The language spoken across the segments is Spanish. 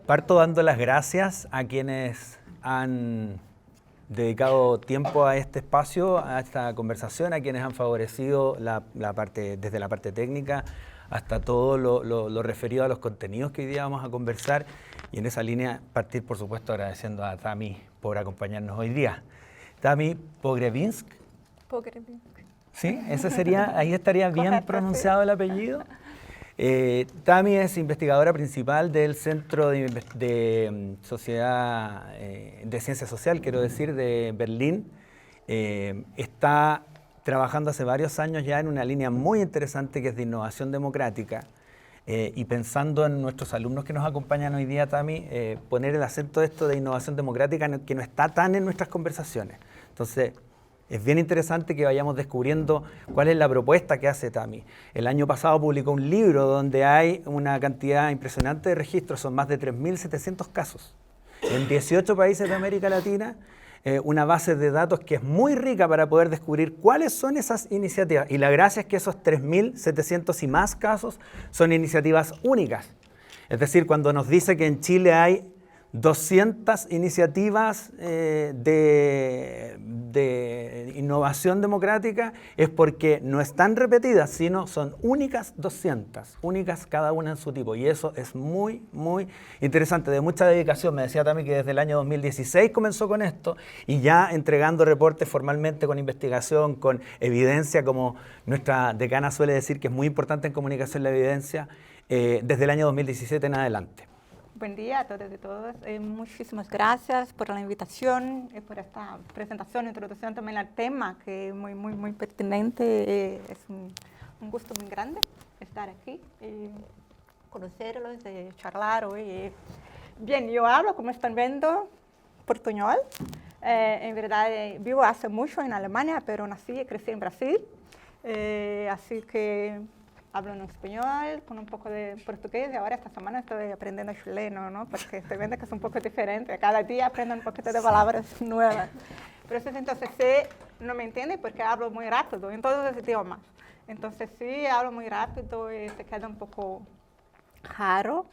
Parto dando las gracias a quienes han dedicado tiempo a este espacio, a esta conversación, a quienes han favorecido desde la parte técnica hasta todo lo referido a los contenidos que hoy día vamos a conversar. Y en esa línea partir, por supuesto, agradeciendo a Tami por acompañarnos hoy día. Tami Pogrebinsk. Pogrebinsk. Sí, ese sería, ahí estaría bien correcto, pronunciado el apellido. Tami es investigadora principal del Centro de Sociedad, de Ciencia Social, quiero decir, de Berlín. Está trabajando hace varios años ya en una línea muy interesante que es de innovación democrática. Y pensando en nuestros alumnos que nos acompañan hoy día, Tami, poner el acento de esto de innovación democrática que no está tan en nuestras conversaciones. Entonces, es bien interesante que vayamos descubriendo cuál es la propuesta que hace Tami. El año pasado publicó un libro donde hay una cantidad impresionante de registros, son más de 3.700 casos en 18 países de América Latina, una base de datos que es muy rica para poder descubrir cuáles son esas iniciativas. Y la gracia es que esos 3.700 y más casos son iniciativas únicas. Es decir, cuando nos dice que en Chile hay 200 iniciativas de innovación democrática, es porque no están repetidas, sino son únicas 200, únicas cada una en su tipo. Y eso es muy, muy interesante, de mucha dedicación. Me decía también que desde el año 2016 comenzó con esto y ya entregando reportes formalmente con investigación, con evidencia, como nuestra decana suele decir que es muy importante en comunicación la evidencia, desde el año 2017 en adelante. Buen día a todos y todas. Muchísimas gracias por la invitación y por esta presentación, introducción también al tema, que es muy, muy, muy pertinente. Es un gusto muy grande estar aquí y conocerlos, charlar hoy. Bien, yo hablo, como están viendo, portuñol. En verdad, vivo hace mucho en Alemania, pero nací y crecí en Brasil. Así que hablo en español, con un poco de portugués, y ahora esta semana estoy aprendiendo chileno, ¿no? Porque estoy viendo que es un poco diferente. Cada día aprendo un poquito de palabras nuevas. Pero entonces sí, no me entiende porque hablo muy rápido en todos los idiomas. Entonces sí, hablo muy rápido y se queda un poco raro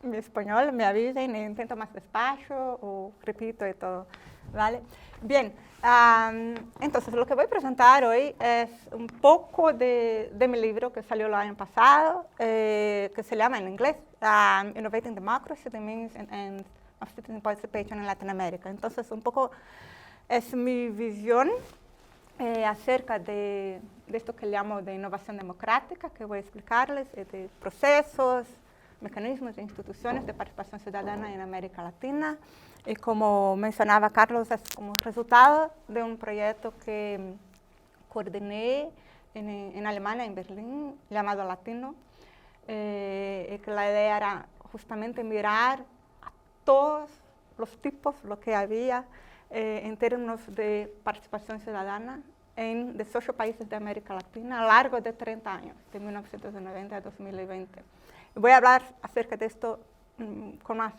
mi español, me avisen y intento más despacio o repito y todo, ¿vale? Bien, entonces lo que voy a presentar hoy es un poco de mi libro que salió el año pasado, que se llama en inglés Innovating Democracy, the Means of Citizen Participation in Latin America. Entonces un poco es mi visión acerca de esto que llamo de innovación democrática, que voy a explicarles, de procesos, mecanismos e instituciones de participación ciudadana en América Latina. Y como mencionaba Carlos, es como resultado de un proyecto que coordiné en Alemania, en Berlín, llamado Latino, y que la idea era justamente mirar a todos los tipos, lo que había en términos de participación ciudadana en 18 países de América Latina a lo largo de 30 años, de 1990 a 2020. Voy a hablar acerca de esto con más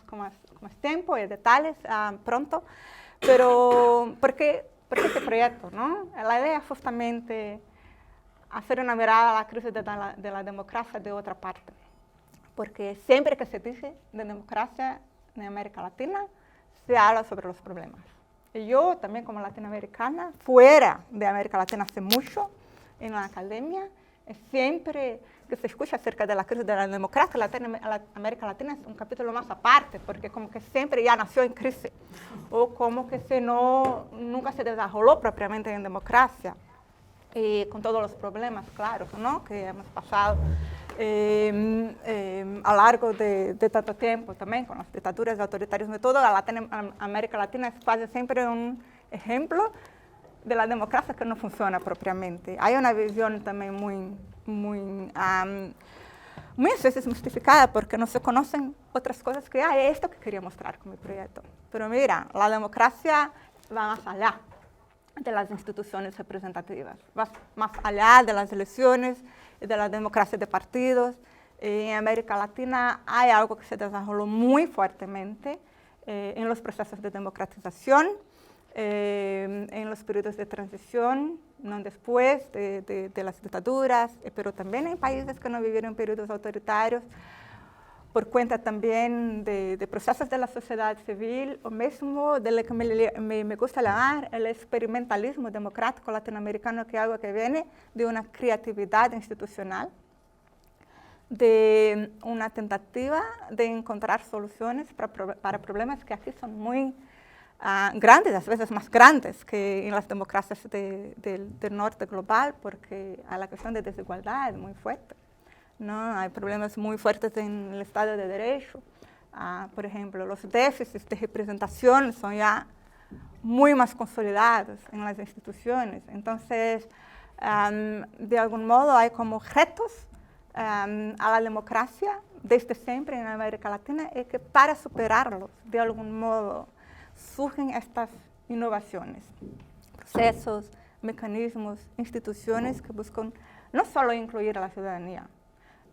tiempo y detalles pronto, pero ¿por qué este proyecto, no? La idea es justamente hacer una mirada a la crisis de la democracia de otra parte, porque siempre que se dice de democracia en América Latina, se habla sobre los problemas. Y yo también como latinoamericana, fuera de América Latina hace mucho, en la academia, siempre que se escucha acerca de la crisis de la democracia, América Latina es un capítulo más aparte, porque como que siempre ya nació en crisis, o como que nunca se desarrolló propiamente en democracia, y con todos los problemas, claro, ¿no? Que hemos pasado a lo largo de tanto tiempo también, con las dictaduras autoritarias y todo. América Latina es casi siempre un ejemplo de la democracia que no funciona propiamente. Hay una visión también muy a veces mistificada porque no se conocen otras cosas que hay. Esto que quería mostrar con mi proyecto. Pero mira, la democracia va más allá de las instituciones representativas, va más allá de las elecciones y de la democracia de partidos. En América Latina hay algo que se desarrolló muy fuertemente en los procesos de democratización, en los periodos de transición, no después de las dictaduras, pero también en países que no vivieron periodos autoritarios, por cuenta también de procesos de la sociedad civil, o mismo de lo que me gusta llamar el experimentalismo democrático latinoamericano, que es algo que viene de una creatividad institucional, de una tentativa de encontrar soluciones para problemas que aquí son muy grandes, a veces más grandes que en las democracias del norte global, porque hay la cuestión de desigualdad muy fuerte, ¿no? Hay problemas muy fuertes en el Estado de Derecho. Por ejemplo, los déficits de representación son ya muy más consolidados en las instituciones. Entonces, de algún modo hay como retos a la democracia desde siempre en América Latina, y que para superarlos, de algún modo, surgen estas innovaciones, procesos, mecanismos, instituciones que buscan no solo incluir a la ciudadanía,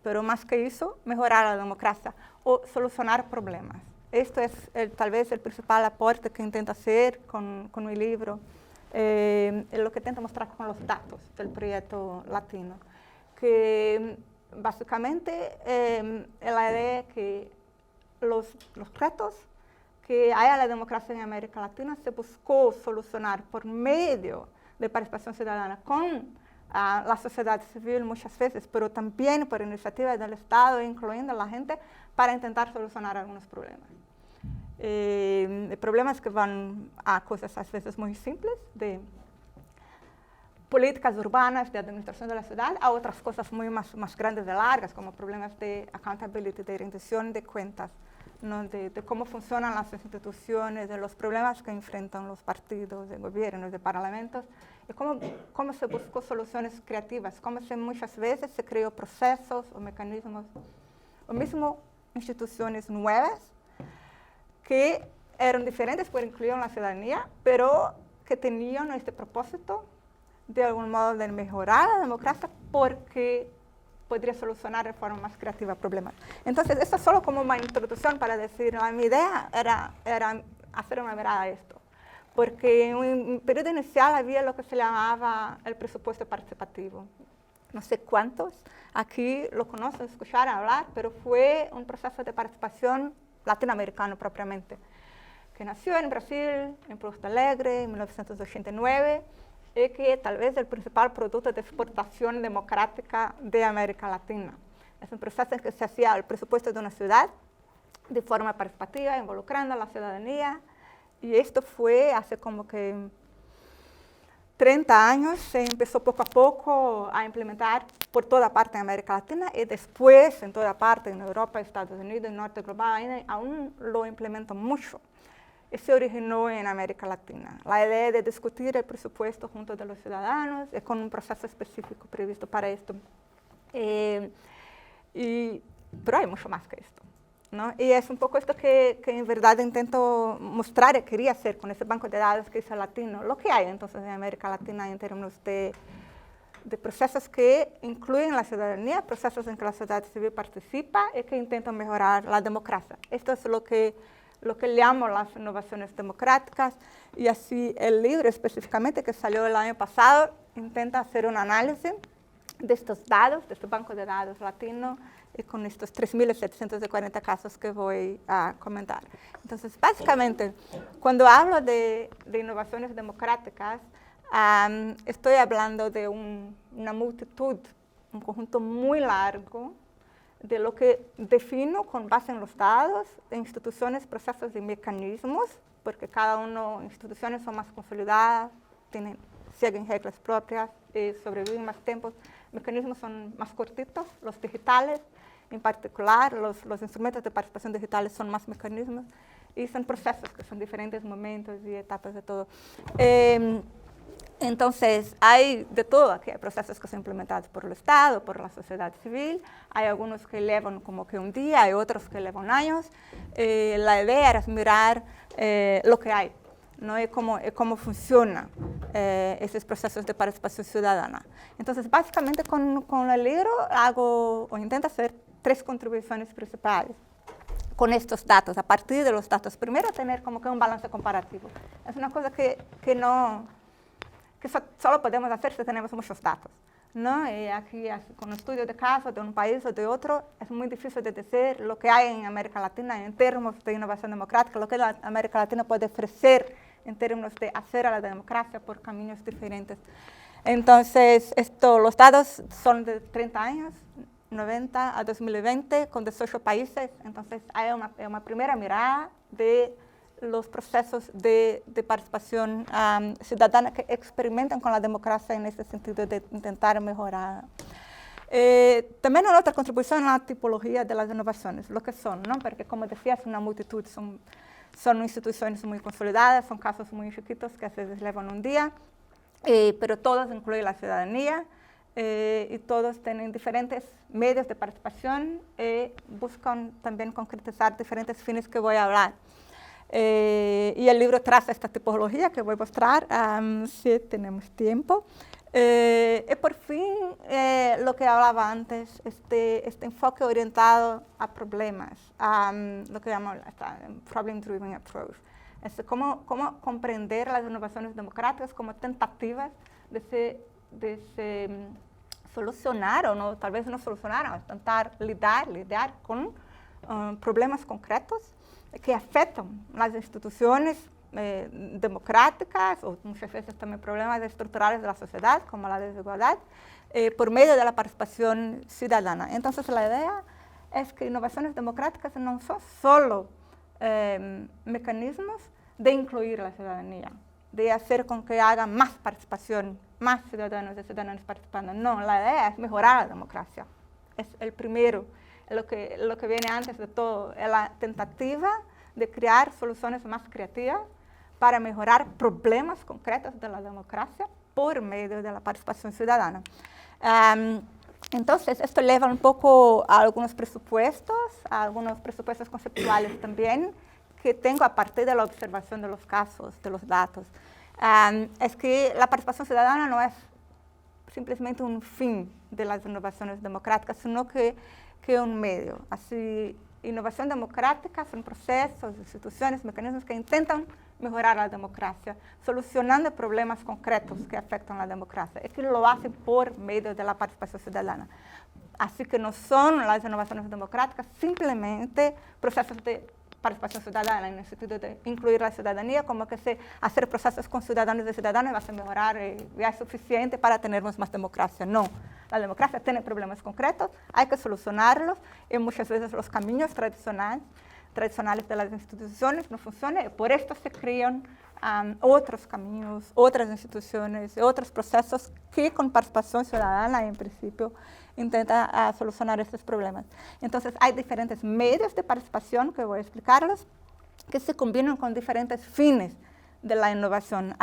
pero más que eso, mejorar la democracia o solucionar problemas. Esto es tal vez el principal aporte que intento hacer con mi libro, lo que intento mostrar con los datos del proyecto latino, que básicamente la idea es que los retos que hay a la democracia en América Latina se buscó solucionar por medio de participación ciudadana con la sociedad civil muchas veces, pero también por iniciativa del Estado, incluyendo a la gente, para intentar solucionar algunos problemas. Problemas que van a cosas a veces muy simples, de políticas urbanas, de administración de la ciudad, a otras cosas muy más grandes y largas, como problemas de accountability, de rendición de cuentas, ¿no? de cómo funcionan las instituciones, de los problemas que enfrentan los partidos de gobierno, de parlamentos, y cómo se buscó soluciones creativas, cómo muchas veces se creó procesos o mecanismos, o mismo instituciones nuevas, que eran diferentes, porque incluían la ciudadanía, pero que tenían este propósito, de algún modo, de mejorar la democracia, porque podría solucionar de forma más creativa problemas. Entonces, esto es solo como una introducción para decir, mi idea era hacer una mirada a esto, porque en un periodo inicial había lo que se llamaba el presupuesto participativo. No sé cuántos aquí lo conocen, escucharon hablar, pero fue un proceso de participación latinoamericano propiamente, que nació en Brasil, en Porto Alegre, en 1989, y que tal vez es el principal producto de exportación democrática de América Latina. Es un proceso en que se hacía el presupuesto de una ciudad de forma participativa, involucrando a la ciudadanía, y esto fue hace como que 30 años, se empezó poco a poco a implementar por toda parte en América Latina, y después en toda parte, en Europa, Estados Unidos, en el norte global, aún lo implementan mucho. Y se originó en América Latina. La idea de discutir el presupuesto junto de los ciudadanos, con un proceso específico previsto para esto. Pero hay mucho más que esto, ¿no? Y es un poco esto que en verdad intento mostrar y quería hacer con ese banco de datos que hizo Latino, lo que hay entonces en América Latina en términos de procesos que incluyen la ciudadanía, procesos en que la sociedad civil participa y que intentan mejorar la democracia. Esto es lo que llamo las innovaciones democráticas, y así el libro específicamente que salió el año pasado intenta hacer un análisis de estos datos, de este banco de datos latino, y con estos 3.740 casos que voy a comentar. Entonces, básicamente, cuando hablo de innovaciones democráticas, estoy hablando de una multitud, un conjunto muy largo, de lo que defino con base en los datos, de instituciones, procesos y mecanismos, porque cada uno, instituciones son más consolidadas, siguen reglas propias y sobreviven más tiempo. Mecanismos son más cortitos, los digitales en particular, los instrumentos de participación digitales son más mecanismos, y son procesos que son diferentes momentos y etapas de todo. Entonces, hay de todo aquí, hay procesos que son implementados por el Estado, por la sociedad civil, hay algunos que llevan como que un día, hay otros que llevan años. La idea era mirar lo que hay, ¿no? Y cómo funcionan esos procesos de participación ciudadana. Entonces, básicamente con el libro hago o intento hacer 3 contribuciones principales con estos datos, a partir de los datos. Primero, tener como que un balance comparativo. Es una cosa que solo podemos hacer si tenemos muchos datos, ¿no? Aquí, con estudio de casos de un país o de otro, es muy difícil de decir lo que hay en América Latina en términos de innovación democrática, lo que la América Latina puede ofrecer en términos de hacer a la democracia por caminos diferentes. Entonces, los datos son de 30 años, 90 a 2020, con 18 países. Entonces, hay una primera mirada de los procesos de participación ciudadana que experimentan con la democracia en ese sentido de intentar mejorar. También una otra contribución a la tipología de las innovaciones, lo que son, ¿no? Porque como decía, es una multitud, son instituciones muy consolidadas, son casos muy chiquitos que a veces llevan un día, pero todos incluyen la ciudadanía y todos tienen diferentes medios de participación y buscan también concretizar diferentes fines que voy a hablar. Y el libro traza esta tipología que voy a mostrar si tenemos tiempo. Y por fin, lo que hablaba antes, este enfoque orientado a problemas, lo que llamamos problem-driven approach. Es cómo comprender las innovaciones democráticas como tentativas de solucionar, o no, tal vez no solucionar, o intentar lidiar con problemas concretos que afectan las instituciones democráticas, o muchas veces también problemas estructurales de la sociedad, como la desigualdad, por medio de la participación ciudadana. Entonces, la idea es que innovaciones democráticas no son solo mecanismos de incluir a la ciudadanía, de hacer con que haga más participación, más ciudadanos y ciudadanas participando. No, la idea es mejorar la democracia. Es el primero. Lo que viene antes de todo es la tentativa de crear soluciones más creativas para mejorar problemas concretos de la democracia por medio de la participación ciudadana. Entonces, esto lleva un poco a algunos presupuestos conceptuales también, que tengo a partir de la observación de los casos, de los datos. Es que la participación ciudadana no es simplemente un fin de las innovaciones democráticas, sino que un medio. Así, innovación democrática son procesos, instituciones, mecanismos que intentan mejorar la democracia, solucionando problemas concretos que afectan la democracia, y que lo hacen por medio de la participación ciudadana. Así que no son las innovaciones democráticas simplemente procesos de participación ciudadana, en el sentido de incluir la ciudadanía, como que hacer procesos con ciudadanos y ciudadanas va a mejorar y ya es suficiente para tener más democracia. No, la democracia tiene problemas concretos, hay que solucionarlos, y muchas veces los caminos tradicionales de las instituciones no funcionan, y por esto se crean otros caminos, otras instituciones, otros procesos que con participación ciudadana, en principio, intenta solucionar estos problemas. Entonces, hay diferentes medios de participación que voy a explicarlos, que se combinan con diferentes fines de la innovación,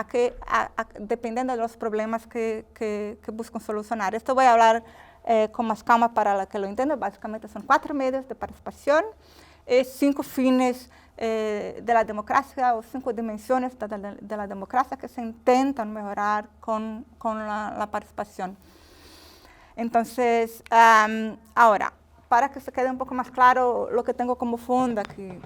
dependiendo de los problemas que buscan solucionar. Esto voy a hablar con más calma para que lo entiendan. Básicamente son 4 medios de participación, 5 fines de la democracia, o 5 dimensiones de la democracia que se intentan mejorar con la participación. Entonces, ahora, para que se quede un poco más claro lo que tengo como fondo aquí,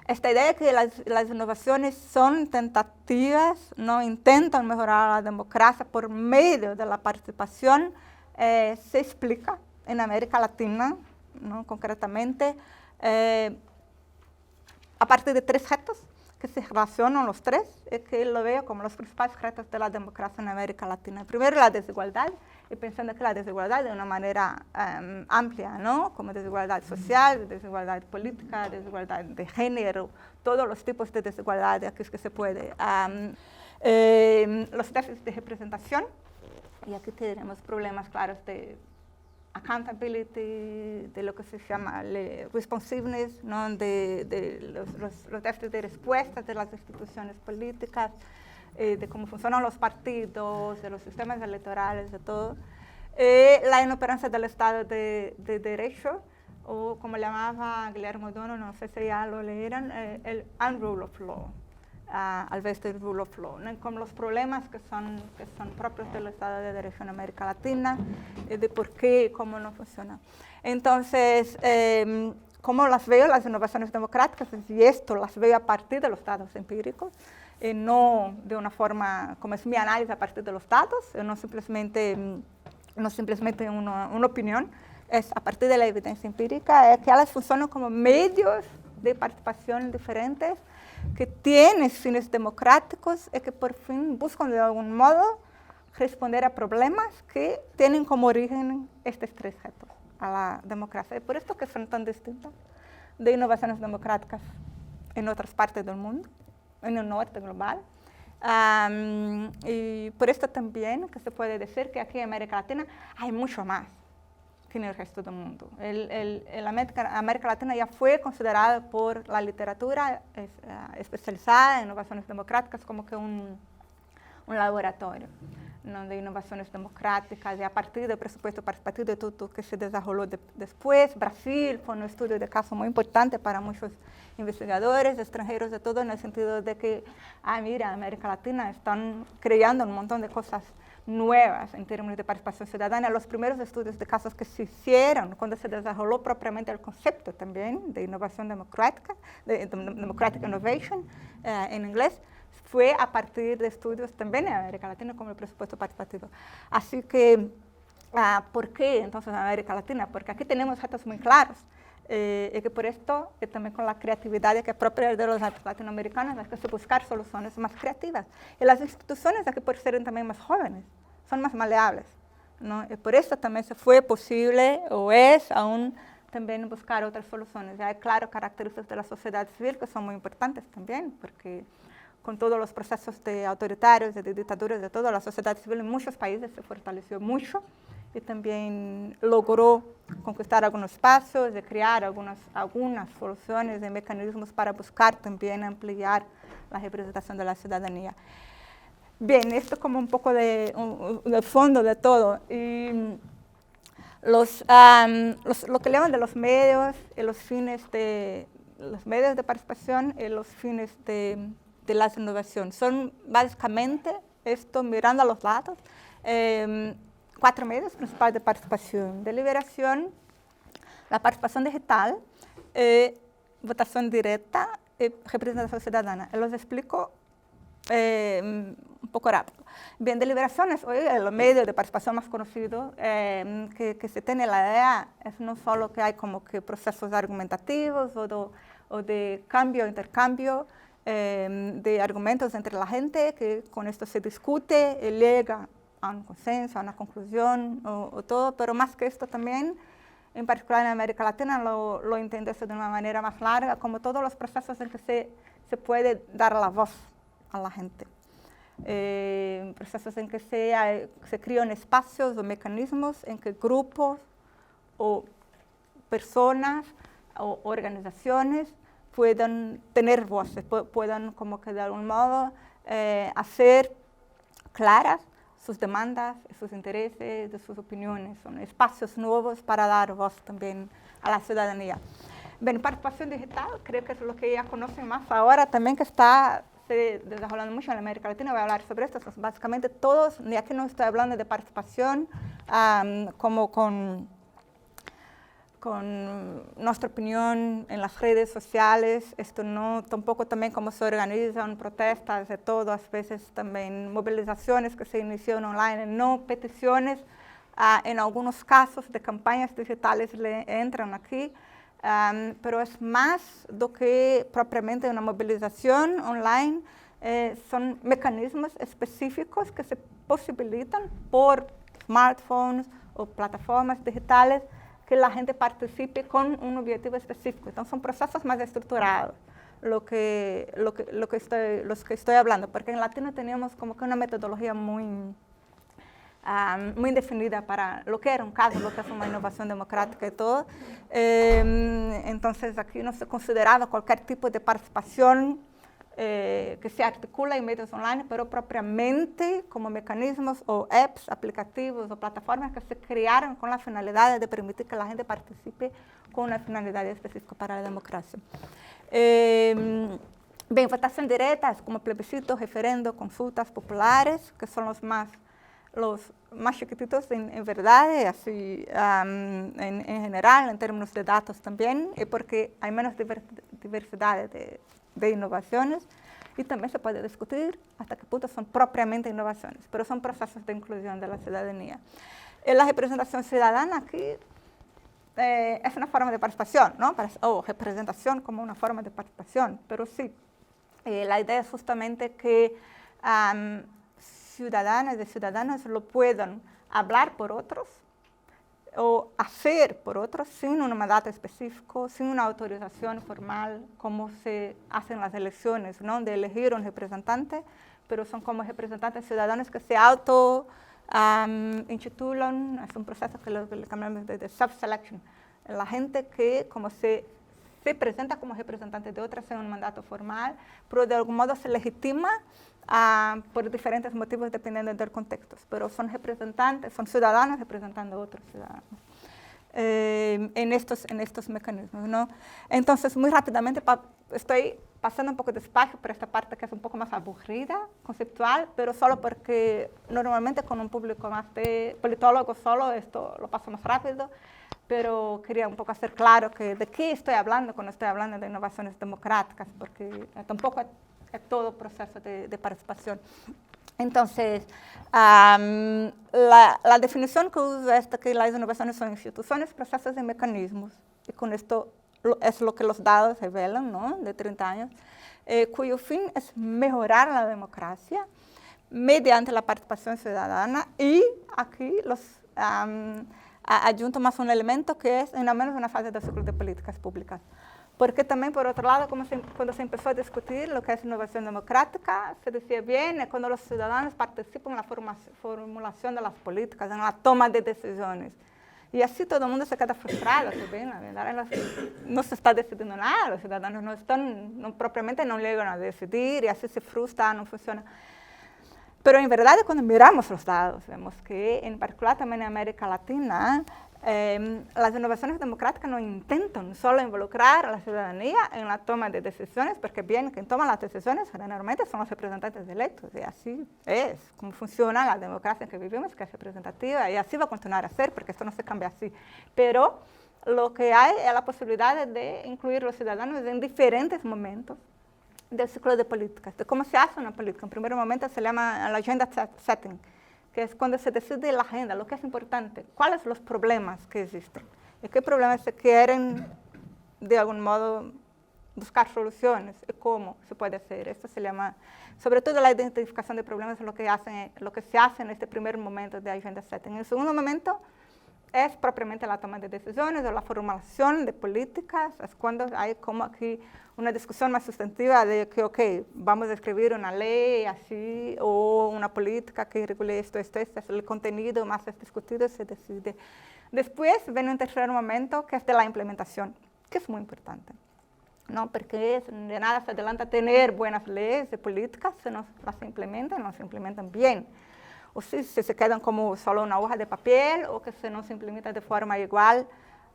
esta idea de que las innovaciones son tentativas, no intentan mejorar la democracia por medio de la participación, se explica en América Latina, ¿no? Concretamente, a partir de 3 retos que se relacionan los 3, y que lo veo como los principales retos de la democracia en América Latina. Primero, la desigualdad, y pensando que la desigualdad de una manera amplia, ¿no? Como desigualdad social, desigualdad política, desigualdad de género, todos los tipos de desigualdad aquí es que se puede. Los déficits de representación, y aquí tenemos problemas claros de accountability, de lo que se llama responsiveness, ¿no? de los déficits de respuesta de las instituciones políticas, de cómo funcionan los partidos, de los sistemas electorales, de todo. La inoperancia del Estado de Derecho, o como llamaba Guillermo Dono, no sé si ya lo leyeron, el unrule of law, al vez del rule of law, ¿no? Como los problemas que son propios del Estado de Derecho en América Latina, de por qué y cómo no funciona. Entonces, cómo las veo las innovaciones democráticas, y esto las veo a partir de los datos empíricos, no de una forma como es mi análisis a partir de los datos, no simplemente una opinión, es a partir de la evidencia empírica, es que ellas funcionan como medios de participación diferentes, que tienen fines democráticos y que por fin buscan de algún modo responder a problemas que tienen como origen estos tres retos a la democracia. Y por esto que son tan distintas de innovaciones democráticas en otras partes del mundo, en el norte global. Y por esto también que se puede decir que aquí en América Latina hay mucho más que en el resto del mundo. América Latina ya fue considerada por la literatura especializada en innovaciones democráticas como que un laboratorio, ¿no?, de innovaciones democráticas, y a partir del presupuesto participativo de todo que se desarrolló después. Brasil fue un estudio de caso muy importante para muchos investigadores extranjeros de todo, en el sentido de que, mira, América Latina están creando un montón de cosas nuevas en términos de participación ciudadana. Los primeros estudios de casos que se hicieron cuando se desarrolló propiamente el concepto también de innovación democrática, de democratic innovation en inglés, fue a partir de estudios también en América Latina como el presupuesto participativo. Así que, ¿por qué entonces América Latina? Porque aquí tenemos retos muy claros, y que por esto, y también con la creatividad que es propia de los latinoamericanos, hay que buscar soluciones más creativas. Y las instituciones aquí por ser también más jóvenes, son más maleables, ¿no? Y por eso también se fue posible, o es aún, también buscar otras soluciones. Y hay, claro, características de la sociedad civil que son muy importantes también, porque con todos los procesos de autoritarios, de dictaduras, de todo, la sociedad civil en muchos países se fortaleció mucho y también logró conquistar algunos espacios, de crear algunas soluciones y mecanismos para buscar también ampliar la representación de la ciudadanía. Bien, esto como un poco de fondo de todo. Y lo que llaman de los medios y los fines de los medios de participación y los fines de las innovaciones. Son básicamente, esto mirando a los datos, 4 medios principales de participación: deliberación, la participación digital, votación directa y representación ciudadana. Los explico un poco rápido. Bien, deliberación es hoy el medio de participación más conocido, que se tiene la idea, es no solo que hay como que procesos argumentativos o de cambio, intercambio, de argumentos entre la gente, que con esto se discute y llega a un consenso, a una conclusión o todo, pero más que esto también, en particular en América Latina, lo entiendes de una manera más larga, como todos los procesos en que se puede dar la voz a la gente. Procesos en que se crean espacios o mecanismos en que grupos o personas o organizaciones puedan tener voces, puedan como que de algún modo hacer claras sus demandas, sus intereses, sus opiniones. Son espacios nuevos para dar voz también a la ciudadanía. Bien, participación digital, creo que es lo que ya conocen más ahora, también que está desarrollando mucho en América Latina. Voy a hablar sobre esto. Básicamente todos, y aquí no estoy hablando de participación como con nuestra opinión en las redes sociales, esto no, tampoco también cómo se organizan protestas de todo, a veces también movilizaciones que se inician online, no peticiones, en algunos casos de campañas digitales entran aquí, pero es más do que propiamente una movilización online, son mecanismos específicos que se posibilitan por smartphones o plataformas digitales que la gente participe con un objetivo específico. Entonces son procesos más estructurados, los que estoy hablando, porque en Latino teníamos como que una metodología muy definida para lo que era un caso, lo que es una innovación democrática y todo. Entonces aquí no se consideraba cualquier tipo de participación que se articula en medios online, pero propiamente como mecanismos o apps, aplicativos o plataformas que se crearon con la finalidad de permitir que la gente participe con una finalidad específica para la democracia. Bien, votación directa es como plebiscitos, referendos, consultas populares, que son los más los más chiquititos en verdad, así en general, en términos de datos también, porque hay menos diversidad de innovaciones y también se puede discutir hasta qué punto son propiamente innovaciones, pero son procesos de inclusión de la ciudadanía. La representación ciudadana aquí es una forma de participación, ¿no? O representación como una forma de participación, pero sí, la idea es justamente que ciudadanas y ciudadanos lo puedan hablar por otros o hacer por otros sin un mandato específico, sin una autorización formal, como se hacen las elecciones, ¿no? De elegir un representante, pero son como representantes ciudadanos que se intitulan, es un proceso que lo llamamos de self-selection. La gente que como se presenta como representante de otras en un mandato formal, pero de algún modo se legitima por diferentes motivos dependiendo del contexto, pero son representantes, son ciudadanos representando a otros ciudadanos en estos mecanismos, ¿no? Entonces, muy rápidamente, estoy pasando un poco despacio por esta parte que es un poco más aburrida, conceptual, pero solo porque normalmente con un público más de politólogos solo esto lo paso más rápido, pero quería un poco hacer claro que de qué estoy hablando cuando estoy hablando de innovaciones democráticas, porque tampoco es todo proceso de participación. Entonces, la definición que uso es que las innovaciones son instituciones, procesos y mecanismos, y con esto es lo que los datos revelan, ¿no? De 30 años, cuyo fin es mejorar la democracia mediante la participación ciudadana, y aquí los adjunto más un elemento que es en al menos una fase del ciclo de políticas públicas. Porque también, por otro lado, cuando se empezó a discutir lo que es innovación democrática, se decía bien, es cuando los ciudadanos participan en la formulación de las políticas, en la toma de decisiones. Y así todo el mundo se queda frustrado, ¿ven? La verdad, no se está decidiendo nada, los ciudadanos propiamente no llegan a decidir, y así se frustra, no funciona. Pero en verdad, cuando miramos los datos, vemos que, en particular también en América Latina, las innovaciones democráticas no intentan solo involucrar a la ciudadanía en la toma de decisiones, porque bien, quien toma las decisiones generalmente son los representantes electos, y así es como funciona la democracia en que vivimos, que es representativa, y así va a continuar a ser, porque esto no se cambia así. Pero lo que hay es la posibilidad de incluir a los ciudadanos en diferentes momentos del ciclo de políticas, de cómo se hace una política. En primer momento se llama la agenda setting, que es cuando se decide la agenda, lo que es importante, cuáles son los problemas que existen, y qué problemas se quieren, de algún modo, buscar soluciones, y cómo se puede hacer. Esto se llama, sobre todo la identificación de problemas, lo que se hace en este primer momento de agenda setting. En el segundo momento es propiamente la toma de decisiones o la formulación de políticas, es cuando hay como aquí una discusión más sustantiva de que, ok, vamos a escribir una ley así, o una política que regule esto, es el contenido más es discutido, se decide. Después viene un tercer momento que es de la implementación, que es muy importante, ¿no? Porque de nada se adelanta tener buenas leyes y políticas si no las implementan, no se implementan bien. O si se quedan como solo una hoja de papel, o que se no se implementa de forma igual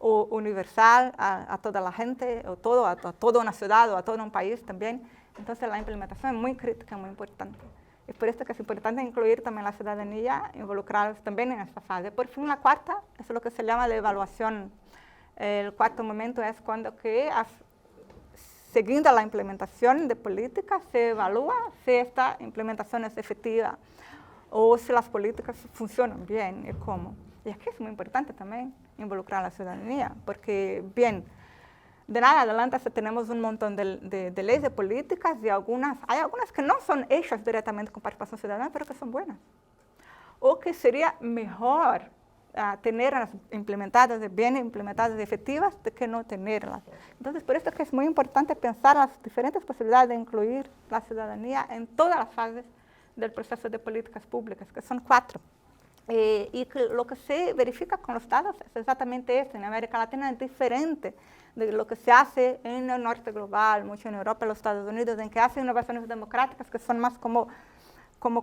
o universal a toda la gente, o a toda una ciudad o a todo un país también. Entonces la implementación es muy crítica, muy importante. Es por esto que es importante incluir también la ciudadanía, involucrarlos también en esta fase. Por fin, la cuarta es lo que se llama la evaluación. El cuarto momento es cuando siguiendo la implementación de políticas, se evalúa si esta implementación es efectiva o si las políticas funcionan bien y cómo. Y aquí es muy importante también involucrar a la ciudadanía, porque, bien, de nada adelante tenemos un montón de leyes, de políticas, y hay algunas que no son hechas directamente con participación ciudadana, pero que son buenas. O que sería mejor tenerlas implementadas, bien implementadas y efectivas, de que no tenerlas. Entonces, por esto es que es muy importante pensar las diferentes posibilidades de incluir la ciudadanía en todas las fases del proceso de políticas públicas, que son 4. Y que lo que se verifica con los datos es exactamente esto. En América Latina es diferente de lo que se hace en el norte global, mucho en Europa y los Estados Unidos, en que hacen innovaciones democráticas que son más como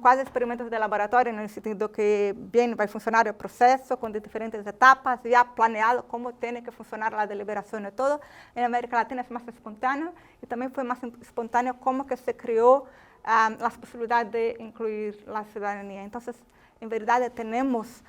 quase experimentos de laboratorio, en el sentido que bien va a funcionar el proceso con diferentes etapas, ya planeado cómo tiene que funcionar la deliberación y todo. En América Latina es más espontáneo, y también fue más espontáneo cómo que se creó las posibilidades de incluir la ciudadanía. Entonces, en verdad tenemos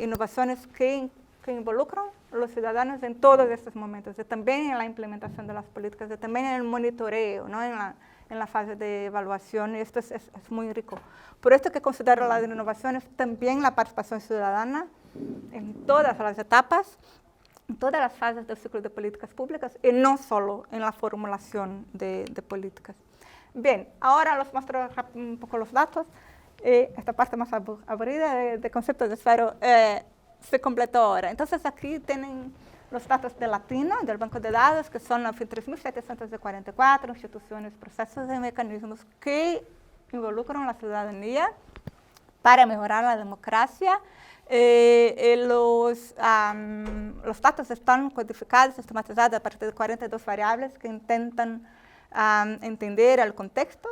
innovaciones que involucran a los ciudadanos en todos estos momentos, y también en la implementación de las políticas, y también en el monitoreo, ¿no? en la fase de evaluación, y esto es muy rico. Por esto que considero las innovaciones también la participación ciudadana en todas las etapas, en todas las fases del ciclo de políticas públicas, y no solo en la formulación de políticas. Bien, ahora les muestro un poco los datos. Esta parte más aburrida de conceptos, espero, se completó ahora. Entonces aquí tienen los datos de Latino, del banco de datos, que son 3.744 instituciones, procesos y mecanismos que involucran a la ciudadanía para mejorar la democracia. Los datos están codificados, sistematizados a partir de 42 variables que intentan entender el contexto,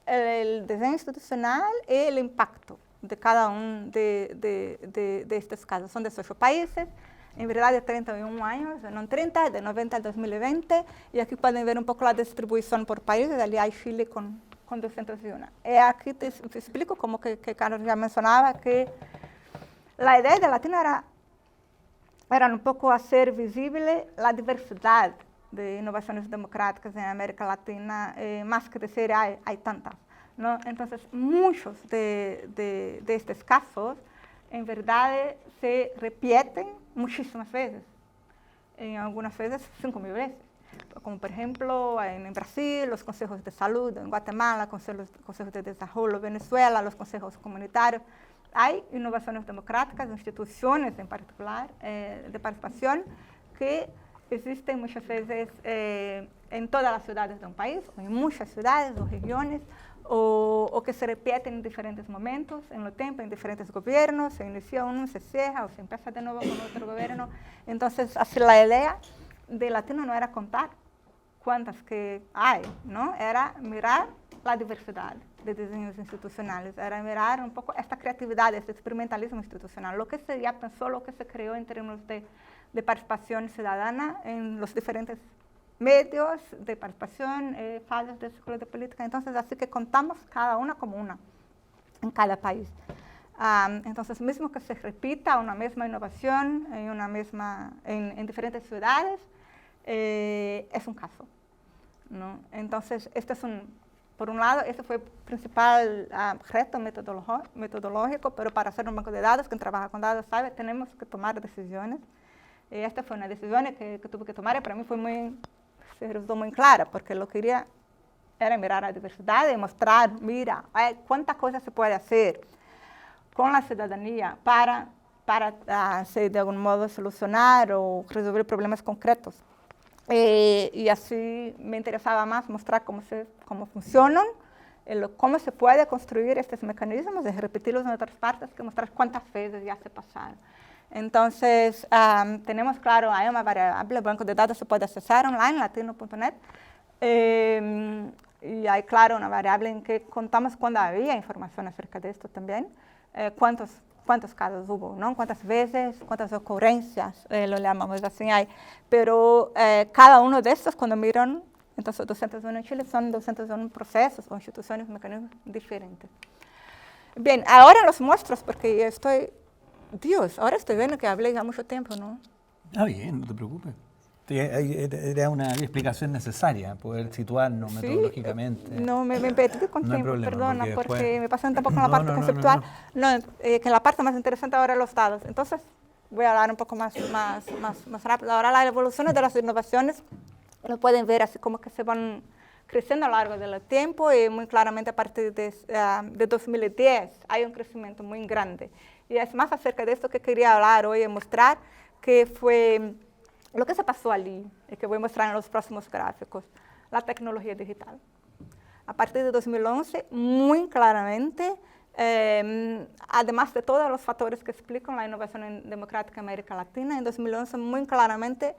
el diseño institucional y el impacto de cada uno de estos casos. Son 18 países, en verdad de 31 años, no 30, de 90 al 2020, y aquí pueden ver un poco la distribución por países. Ali hay Chile con 201. Aquí te explico, como que Carlos ya mencionaba, que la idea de Latino era un poco hacer visible la diversidad de innovaciones democráticas en América Latina, más que decir hay tantas, ¿no? Entonces, muchos de estos casos, en verdad, se repiten muchísimas veces, en algunas veces 5.000 veces, como por ejemplo en Brasil, los consejos de salud, en Guatemala, consejos de desarrollo, Venezuela, los consejos comunitarios. Hay innovaciones democráticas, instituciones en particular, de participación, que existen muchas veces en todas las ciudades de un país, o en muchas ciudades o regiones, o que se repiten en diferentes momentos, en el tiempo, en diferentes gobiernos, se inicia uno, se cierra, o se empieza de nuevo con otro gobierno. Entonces, así la idea de Latino no era contar cuántas que hay, ¿no? Era mirar la diversidad de diseños institucionales, era mirar un poco esta creatividad, este experimentalismo institucional, lo que se ya pensó, lo que se creó en términos de participación ciudadana en los diferentes medios de participación, fases del ciclo de política. Entonces, así que contamos cada una como una en cada país. Entonces, mismo que se repita una misma innovación en diferentes ciudades, es un caso, ¿no? Entonces, por un lado, este fue el principal reto metodológico, pero para hacer un banco de datos, quien trabaja con datos sabe, tenemos que tomar decisiones. Esta fue una decisión que tuve que tomar, y para mí se resultó muy clara, porque lo que quería era mirar la diversidad y mostrar, mira, cuántas cosas se puede hacer con la ciudadanía para de algún modo solucionar o resolver problemas concretos. Y así me interesaba más mostrar cómo funcionan, cómo se puede construir estos mecanismos, y repetirlos en otras partes, que mostrar cuántas veces ya se pasaron. Entonces, tenemos, claro, hay una variable, el banco de datos se puede accesar online, latino.net, y hay, claro, una variable en que contamos cuando había información acerca de esto también, cuántos casos hubo, ¿no? Cuántas veces, cuántas ocurrencias, lo llamamos así, hay. Pero cada uno de estos, cuando miran, entonces 201 en Chile, son 201 procesos o instituciones, mecanismos diferentes. Bien, ahora los muestro porque ahora estoy viendo que hablé ya mucho tiempo, ¿no? Bien, no te preocupes. Era una explicación necesaria, poder situarnos metodológicamente. No, me perdí con tiempo, problema, perdona, porque me pasé un poco en la parte conceptual. Que la parte más interesante ahora es los datos. Entonces, voy a hablar un poco más rápido. Ahora, las evoluciones de las innovaciones lo pueden ver así como que se van creciendo a lo largo del tiempo, y muy claramente a partir de 2010 hay un crecimiento muy grande. Y es más acerca de esto que quería hablar hoy y mostrar, que fue lo que se pasó allí, y que voy a mostrar en los próximos gráficos, la tecnología digital. A partir de 2011, muy claramente, además de todos los factores que explican la innovación democrática en América Latina, en 2011 muy claramente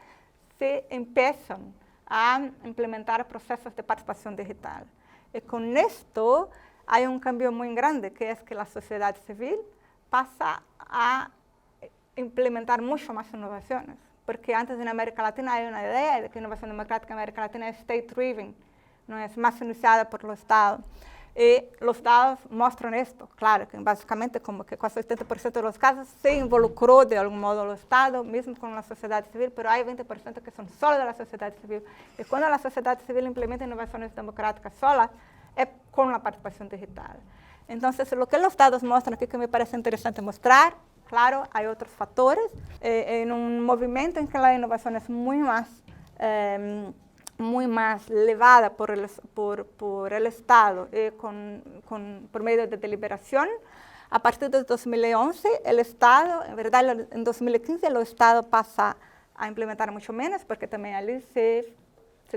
se empiezan a implementar procesos de participación digital. Y con esto hay un cambio muy grande, que es que la sociedad civil pasa a implementar mucho más innovaciones, porque antes en América Latina hay una idea de que la innovación democrática en América Latina es state-driven, no es más iniciada por el Estado. Y los datos muestran esto, claro, que básicamente como que casi 70% de los casos se involucró de algún modo el Estado, mismo con la sociedad civil, pero hay 20% que son solo de la sociedad civil. Y cuando la sociedad civil implementa innovaciones democráticas solas, es con la participación digital. Entonces, lo que los datos muestran aquí que me parece interesante mostrar, claro, hay otros factores, en un movimiento en que la innovación es muy más elevada por el Estado por medio de deliberación. A partir de 2011, el Estado, en verdad en 2015 el Estado pasa a implementar mucho menos, porque también allí se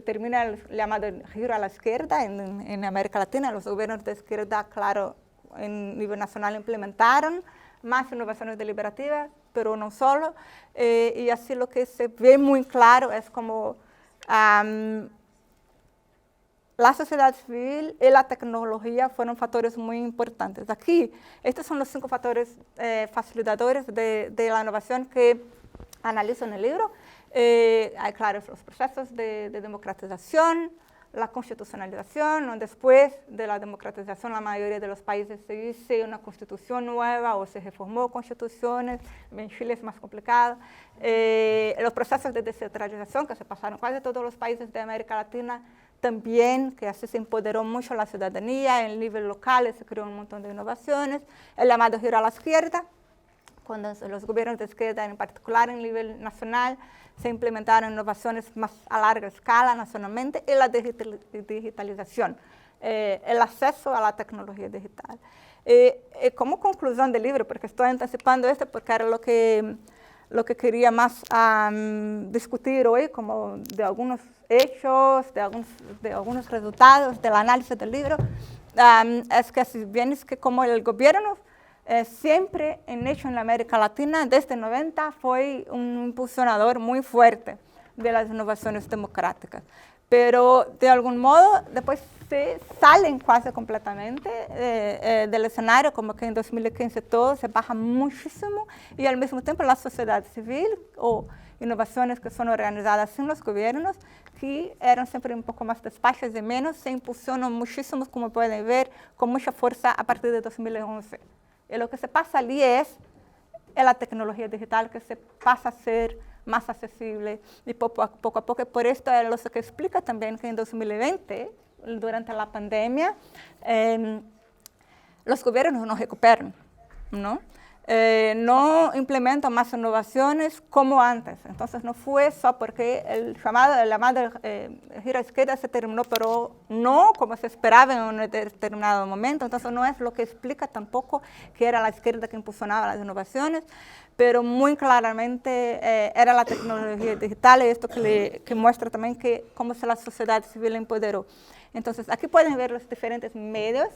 termina el llamado giro a la izquierda en América Latina. Los gobiernos de izquierda, claro, en nivel nacional implementaron más innovaciones deliberativas, pero no solo. Y así lo que se ve muy claro es como la sociedad civil y la tecnología fueron factores muy importantes. Aquí, estos son los 5 factores facilitadores de la innovación que analizo en el libro. Hay, claro, los procesos de democratización, la constitucionalización, después de la democratización la mayoría de los países se hizo una constitución nueva o se reformó constituciones, en Chile es más complicado. Los procesos de descentralización que se pasaron casi todos los países de América Latina también, que así se empoderó mucho la ciudadanía, en el nivel local se creó un montón de innovaciones, el llamado giro a la izquierda, cuando los gobiernos de izquierda, en particular en nivel nacional, se implementaron innovaciones más a larga escala nacionalmente, y la digitalización, el acceso a la tecnología digital. Como conclusión del libro, porque estoy anticipando esto porque era lo que quería más discutir hoy, como de algunos hechos, de algunos resultados del análisis del libro, es que si bien es que como el gobierno siempre en hecho en la América Latina, desde 90 fue un impulsionador muy fuerte de las innovaciones democráticas. Pero de algún modo después se salen casi completamente del escenario, como que en 2015 todo se baja muchísimo y al mismo tiempo la sociedad civil o innovaciones que son organizadas sin los gobiernos, que eran siempre un poco más despacios y menos, se impulsionan muchísimo, como pueden ver, con mucha fuerza a partir de 2011. Y lo que se pasa allí es la tecnología digital que se pasa a ser más accesible y poco a poco. Y por esto es lo que explica también que en 2020, durante la pandemia, los gobiernos no recuperan, ¿no? No implementan más innovaciones como antes. Entonces no fue solo porque el llamado giro a izquierda se terminó, pero no como se esperaba en un determinado momento. Entonces no es lo que explica tampoco que era la izquierda que impulsionaba las innovaciones, pero muy claramente era la tecnología digital y esto que muestra también que cómo la sociedad civil empoderó. Entonces aquí pueden ver los diferentes medios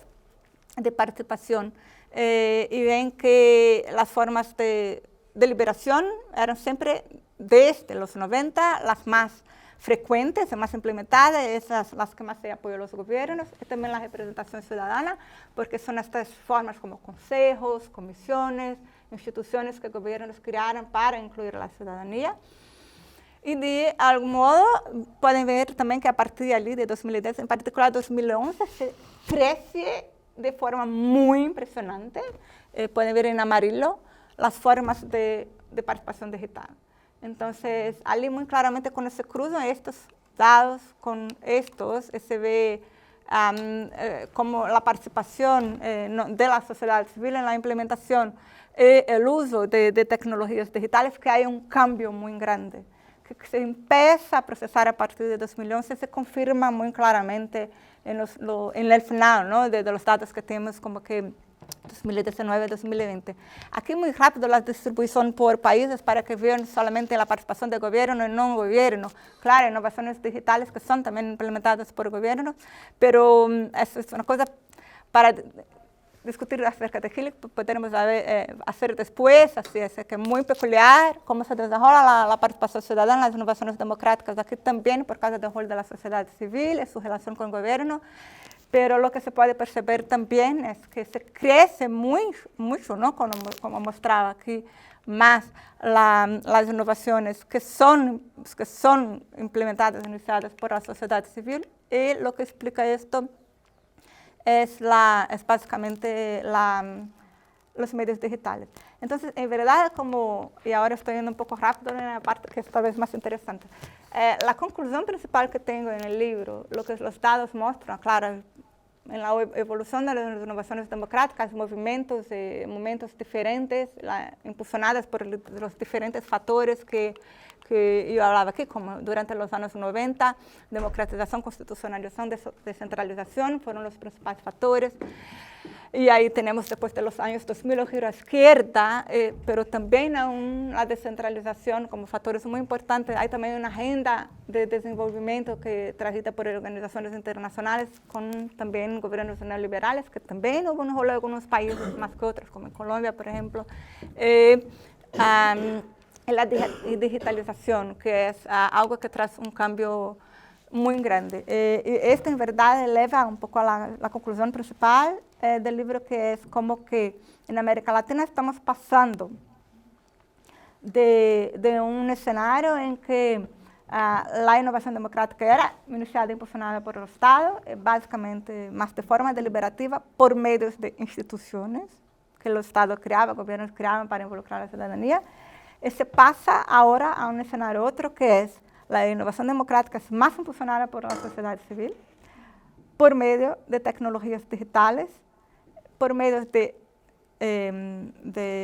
de participación y ven que las formas de deliberación eran siempre desde los 90 las más frecuentes, más implementadas, esas las que más se apoyó los gobiernos, y también la representación ciudadana, porque son estas formas como consejos, comisiones, instituciones que gobiernos crearon para incluir a la ciudadanía. Y de algún modo pueden ver también que a partir de allí, de 2010, en particular 2011, se crece de forma muy impresionante. Pueden ver en amarillo las formas de participación digital. Entonces, allí muy claramente cuando se cruzan estos dados con estos, se ve como la participación de la sociedad civil en la implementación y el uso de tecnologías digitales, que hay un cambio muy grande, que se empieza a procesar a partir de 2011, se confirma muy claramente en el final, ¿no? de los datos que tenemos como que 2019-2020. Aquí muy rápido la distribución por países para que vean solamente la participación del gobierno y no gobierno. Claro, innovaciones digitales que son también implementadas por gobierno, pero es una cosa para discutir acerca de Chile, podemos hacer después, así es que es muy peculiar cómo se desarrolla la participación ciudadana, las innovaciones democráticas aquí también por causa del rol de la sociedad civil y su relación con el gobierno. Pero lo que se puede percibir también es que se crece mucho, ¿no? Como mostraba aquí, más las innovaciones que son implementadas, iniciadas por la sociedad civil. Y lo que explica esto es básicamente los medios digitales. Entonces, en verdad, y ahora estoy yendo un poco rápido en la parte que es tal vez más interesante, la conclusión principal que tengo en el libro, lo que los datos muestran, claro, en la evolución de las innovaciones democráticas, momentos diferentes, impulsionadas por los diferentes factores que yo hablaba aquí, como durante los años 90, democratización, constitucionalización, descentralización, fueron los principales factores. Y ahí tenemos después de los años 2000 el giro a izquierda, pero también aún la descentralización como factores muy importantes. Hay también una agenda de desenvolvimiento que trazida por organizaciones internacionales con también gobiernos neoliberales, que también hubo un rol en algunos países más que otros, como en Colombia, por ejemplo. La digitalización, que es algo que trae un cambio muy grande. Esto en verdad eleva un poco a la conclusión principal del libro, que es como que en América Latina estamos pasando de un escenario en que la innovación democrática era iniciada e impulsionada por el Estado, básicamente más de forma deliberativa, por medios de instituciones que el Estado creaba, gobiernos creaban para involucrar a la ciudadanía. Se pasa ahora a un escenario otro, que es la innovación democrática es más impulsionada por la sociedad civil, por medio de tecnologías digitales, por medio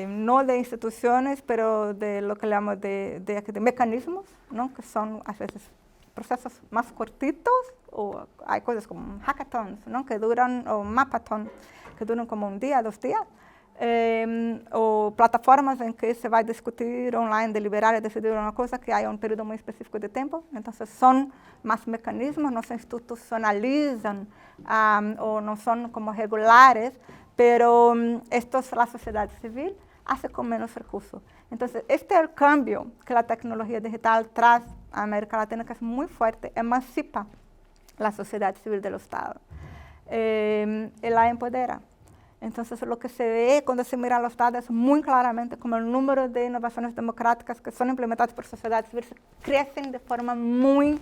no de instituciones, pero de lo que llamamos de mecanismos, ¿no? Que son a veces procesos más cortitos, o hay cosas como hackathons, ¿no? Que duran, o mapathons, que duran como un día, 2 días, o plataformas en que se va a discutir online, deliberar y decidir una cosa que hay un periodo muy específico de tiempo. Entonces son más mecanismos, no se institucionalizan o no son como regulares, pero la sociedad civil hace con menos recursos. Entonces, este es el cambio que la tecnología digital trae a América Latina, que es muy fuerte, emancipa la sociedad civil del Estado y la empodera. Entonces, lo que se ve cuando se mira los datos muy claramente, como el número de innovaciones democráticas que son implementadas por sociedad civil crecen de forma muy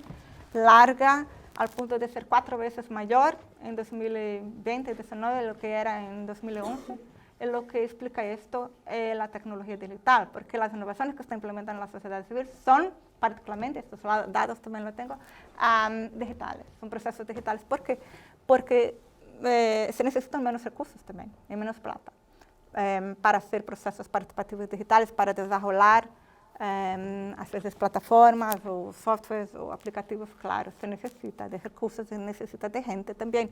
larga, al punto de ser 4 veces mayor en 2020-2019 de lo que era en 2011. Y lo que explica esto es la tecnología digital, porque las innovaciones que está implementando la sociedad civil son, particularmente, estos datos también lo tengo, digitales, son procesos digitales. ¿Por qué? Porque se necesitan menos recursos también, y menos plata, para hacer procesos participativos digitales, para desarrollar a veces plataformas o softwares o aplicativos. Claro, se necesita de recursos, se necesita de gente también,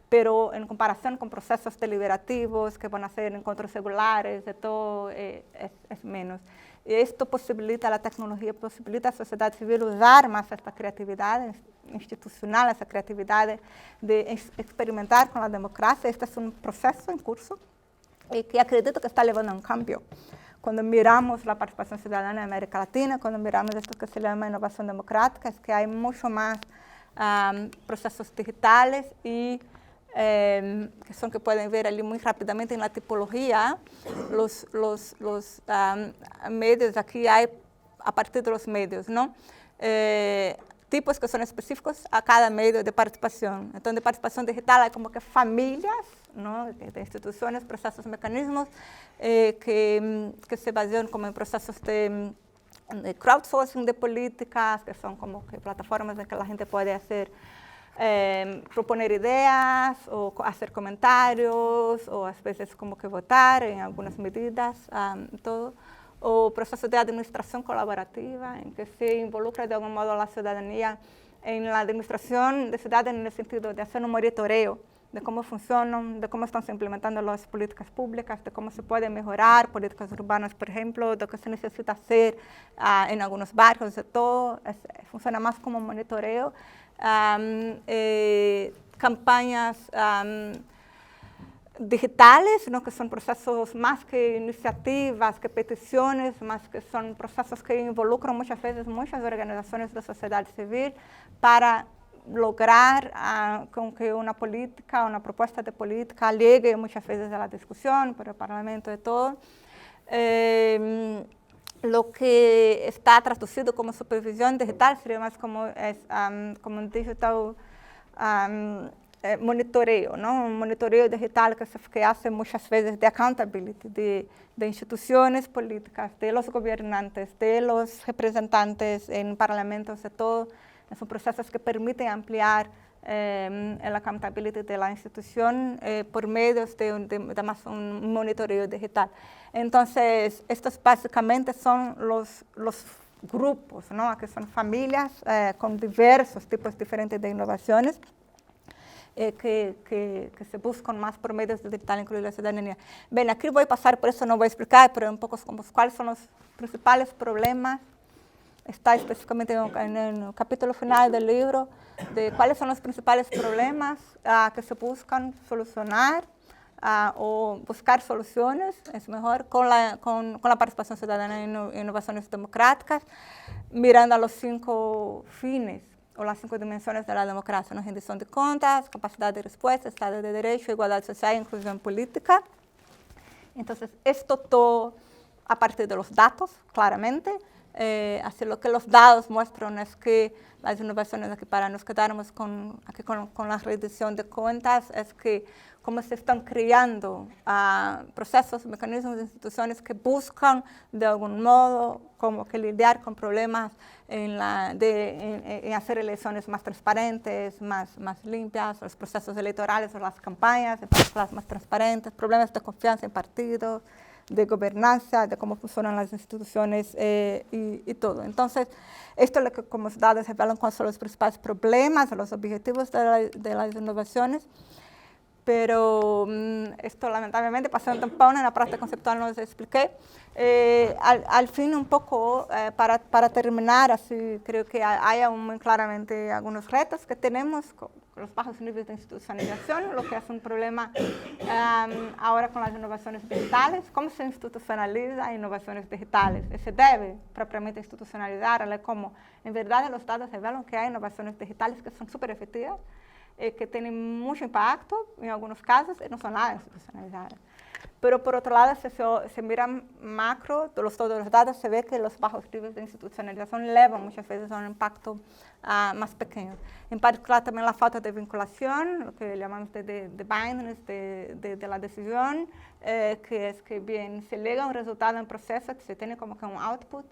pero en comparación con procesos deliberativos que van a ser encuentros regulares, de todo, es menos. Y esto posibilita, la tecnología posibilita a la sociedad civil usar más esta creatividad institucional, esa creatividad de experimentar con la democracia. Este es un proceso en curso y que acredito que está llevando a un cambio. Cuando miramos la participación ciudadana en América Latina, cuando miramos esto que se llama innovación democrática, es que hay mucho más procesos digitales y que pueden ver ali muy rápidamente en la tipología, los medios. Aquí hay a partir de los medios, ¿no? Tipos que son específicos a cada medio de participación. Entonces, de participación digital hay como que familias, ¿no? De instituciones, procesos, mecanismos que se basean como en procesos de crowdsourcing de políticas, que son como que plataformas en que la gente puede hacer, proponer ideas o hacer comentarios o a veces como que votar en algunas medidas, todo. O procesos de administración colaborativa, en que se involucra de algún modo a la ciudadanía en la administración de ciudades, en el sentido de hacer un monitoreo de cómo funcionan, de cómo están se implementando las políticas públicas, de cómo se puede mejorar políticas urbanas, por ejemplo, de lo que se necesita hacer en algunos barrios, de todo. Funciona más como monitoreo. Campañas digitales, ¿no? Que son procesos más que iniciativas, que peticiones, más que son procesos que involucran muchas veces muchas organizaciones de sociedad civil para lograr con que una política, una propuesta de política llegue muchas veces a la discusión por el Parlamento y todo. Lo que está traducido como supervisión digital sería más como un digital monitoreo, ¿no? Un monitoreo digital que hace muchas veces de accountability de instituciones políticas, de los gobernantes, de los representantes en parlamentos, de todo. Son procesos que permiten ampliar la accountability de la institución por medio de más un monitoreo digital. Entonces, estos básicamente son los grupos, ¿no? Que son familias con diversos tipos diferentes de innovaciones que se buscan más por medios de digital, incluir la ciudadanía. Bien, aquí voy a pasar, por eso no voy a explicar, pero un poco como cuáles son los principales problemas. Está específicamente en el capítulo final del libro de cuáles son los principales problemas que se buscan solucionar o buscar soluciones, es mejor, con la participación ciudadana en innovaciones democráticas, mirando a los 5 fines o las 5 dimensiones de la democracia, ¿no? Rendición de cuentas, capacidad de respuesta, Estado de Derecho, igualdad social e inclusión política. Entonces, esto todo a partir de los datos, claramente. Así lo que los datos muestran es que las innovaciones aquí para nos quedarnos con la rendición de cuentas es que como se están creando procesos, mecanismos, instituciones que buscan de algún modo como que lidiar con problemas en hacer elecciones más transparentes, más limpias, los procesos electorales o las campañas, las más transparentes, problemas de confianza en partidos, de gobernanza, de cómo funcionan las instituciones y todo. Entonces, esto es lo que como datos revelan cuáles son los principales problemas, los objetivos de las innovaciones, pero esto lamentablemente pasó un tampón, en la parte conceptual no les expliqué. Al fin un poco, para terminar, así creo que hay muy claramente algunos retos que tenemos, los bajos niveles de institucionalización, lo que es un problema ahora con las innovaciones digitales. ¿Cómo se institucionaliza innovaciones digitales? Se debe propiamente institucionalizar, como en verdad los datos revelan que hay innovaciones digitales que son súper efectivas, que tienen mucho impacto en algunos casos y no son nada institucionalizadas. Pero por otro lado, si se mira macro, todos los datos, se ve que los bajos niveles de institucionalización llevan muchas veces a un impacto más pequeño. En particular también la falta de vinculación, lo que llamamos de bindings de la decisión, que es que bien se llega a un resultado en proceso que se tiene como que un output,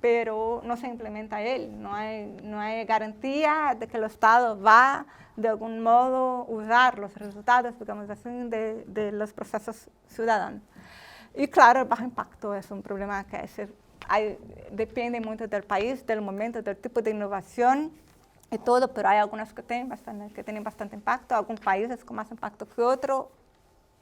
pero no se implementa él, no hay garantía de que el Estado va de algún modo usar los resultados, digamos así, de los procesos ciudadanos. Y claro, el bajo impacto es un problema que depende mucho del país, del momento, del tipo de innovación y todo, pero hay algunas que tienen bastante impacto, algunos países con más impacto que otros,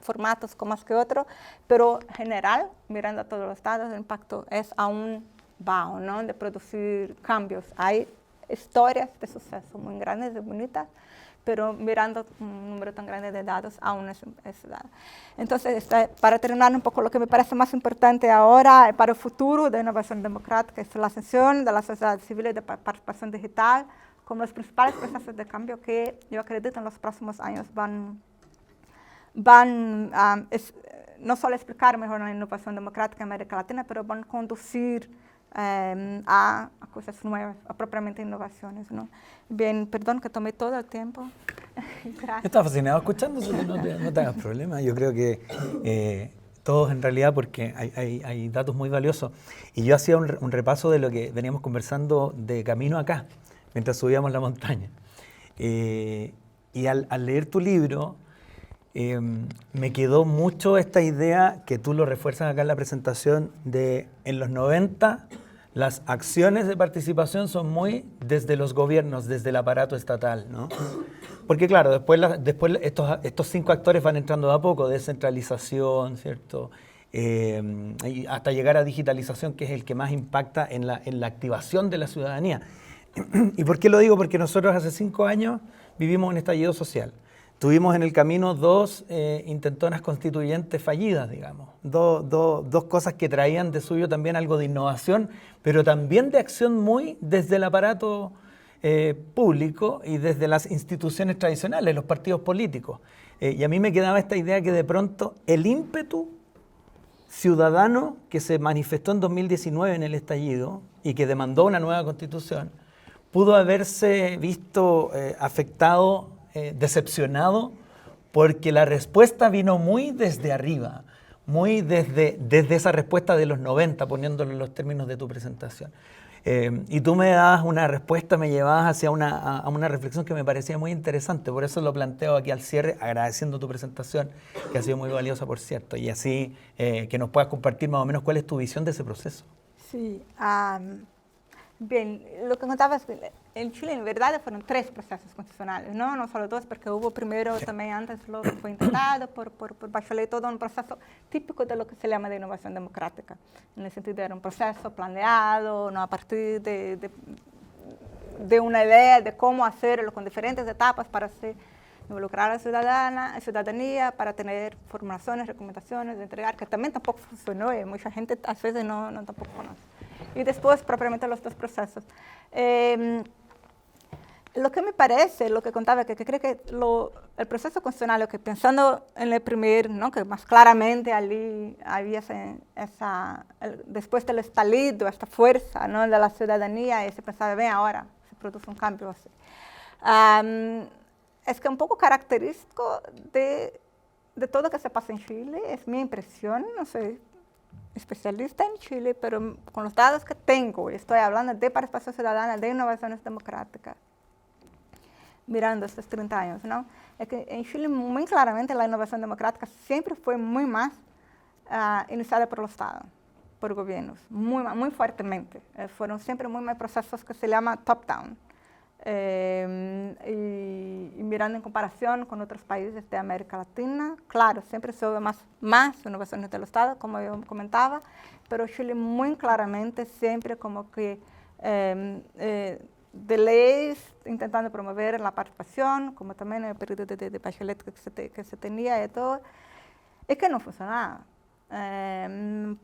formatos con más que otros, pero en general, mirando a todos los estados, el impacto es aún bajo, ¿no? De producir cambios. Hay historias de suceso muy grandes y bonitas, pero mirando un número tan grande de datos aún es dado. Entonces, para terminar un poco lo que me parece más importante ahora para el futuro de innovación democrática es la ascensión de la sociedad civil y de participación digital como los principales procesos de cambio que yo acredito en los próximos años van no solo explicar mejor la innovación democrática en América Latina, pero van a conducir a cosas nuevas, a propiamente innovaciones, ¿no? Bien, perdón que tomé todo el tiempo. Gracias. Estaba fascinado escuchando, no te hagas problema. Yo creo que todos en realidad, porque hay datos muy valiosos. Y yo hacía un repaso de lo que veníamos conversando de camino acá, mientras subíamos la montaña. Y al leer tu libro, me quedó mucho esta idea que tú lo refuerzas acá en la presentación de en los 90 las acciones de participación son muy desde los gobiernos, desde el aparato estatal, ¿no? Porque claro, después estos 5 actores van entrando de a poco, descentralización, ¿cierto? Y hasta llegar a digitalización, que es el que más impacta en la activación de la ciudadanía. ¿Y por qué lo digo? Porque nosotros hace 5 años vivimos un estallido social. Tuvimos en el camino 2 intentonas constituyentes fallidas, digamos. Dos cosas que traían de suyo también algo de innovación, pero también de acción muy desde el aparato público y desde las instituciones tradicionales, los partidos políticos. Y a mí me quedaba esta idea que de pronto el ímpetu ciudadano que se manifestó en 2019 en el estallido y que demandó una nueva constitución, pudo haberse visto afectado, decepcionado, porque la respuesta vino muy desde arriba, muy desde esa respuesta de los 90, poniéndolo en los términos de tu presentación. Y tú me dabas una respuesta, me llevabas hacia a una reflexión que me parecía muy interesante, por eso lo planteo aquí al cierre, agradeciendo tu presentación, que ha sido muy valiosa, por cierto, y así que nos puedas compartir más o menos cuál es tu visión de ese proceso. Sí, bien, lo que contaba es que en Chile en verdad fueron 3 procesos constitucionales, no solo 2, porque hubo primero también antes lo que fue intentado por Bachelet, todo un proceso típico de lo que se llama de innovación democrática, en el sentido de era un proceso planeado, ¿no? A partir de una idea de cómo hacerlo con diferentes etapas para involucrar a la ciudadanía, para tener formulaciones, recomendaciones, de entregar, que también tampoco funcionó y mucha gente a veces no tampoco conoce. Y después propiamente los 2 procesos. Lo que me parece, lo que contaba, que creo que el proceso constitucional, que pensando en el primer, ¿no? Que más claramente allí había después del estallido, esta fuerza, ¿no? De la ciudadanía, y se pensaba, bien, ahora se produce un cambio así. Es que un poco característico de todo lo que se pasa en Chile, es mi impresión, no sé, especialista en Chile, pero con los datos que tengo, estoy hablando de participación ciudadana, de innovaciones democráticas, mirando estos 30 años, ¿no? Es que en Chile muy claramente la innovación democrática siempre fue muy más iniciada por el Estado, por gobiernos, muy fuertemente. Fueron siempre muy más procesos que se llama top-down. Y mirando en comparación con otros países de América Latina, claro, siempre se ve más innovaciones del Estado, como yo comentaba, pero Chile muy claramente siempre como que de leyes intentando promover la participación, como también en el periodo de Bachelet que se tenía y todo, es que no funcionaba.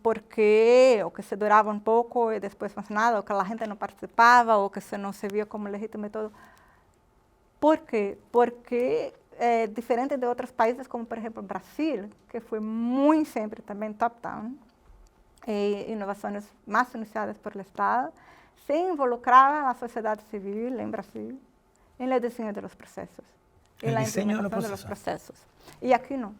Porque o que se duraba un poco y después más nada, o que la gente no participaba, o que no se vio como legítimo y todo. ¿Por qué? Porque diferente de otros países, como por ejemplo Brasil, que fue muy siempre también top-down, innovaciones más iniciadas por el Estado, se involucraba la sociedad civil en Brasil en el diseño de los procesos, en la implementación de los procesos. Y aquí no.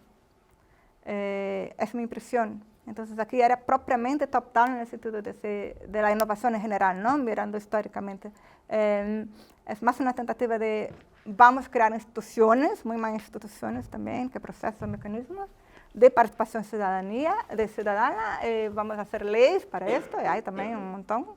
Es mi impresión. Entonces aquí era propiamente top-down en el sentido de la innovación en general, ¿no? Mirando históricamente. Es más una tentativa de vamos a crear instituciones, muy más instituciones también, que procesos, mecanismos de participación ciudadana, vamos a hacer leyes para esto, y hay también un montón.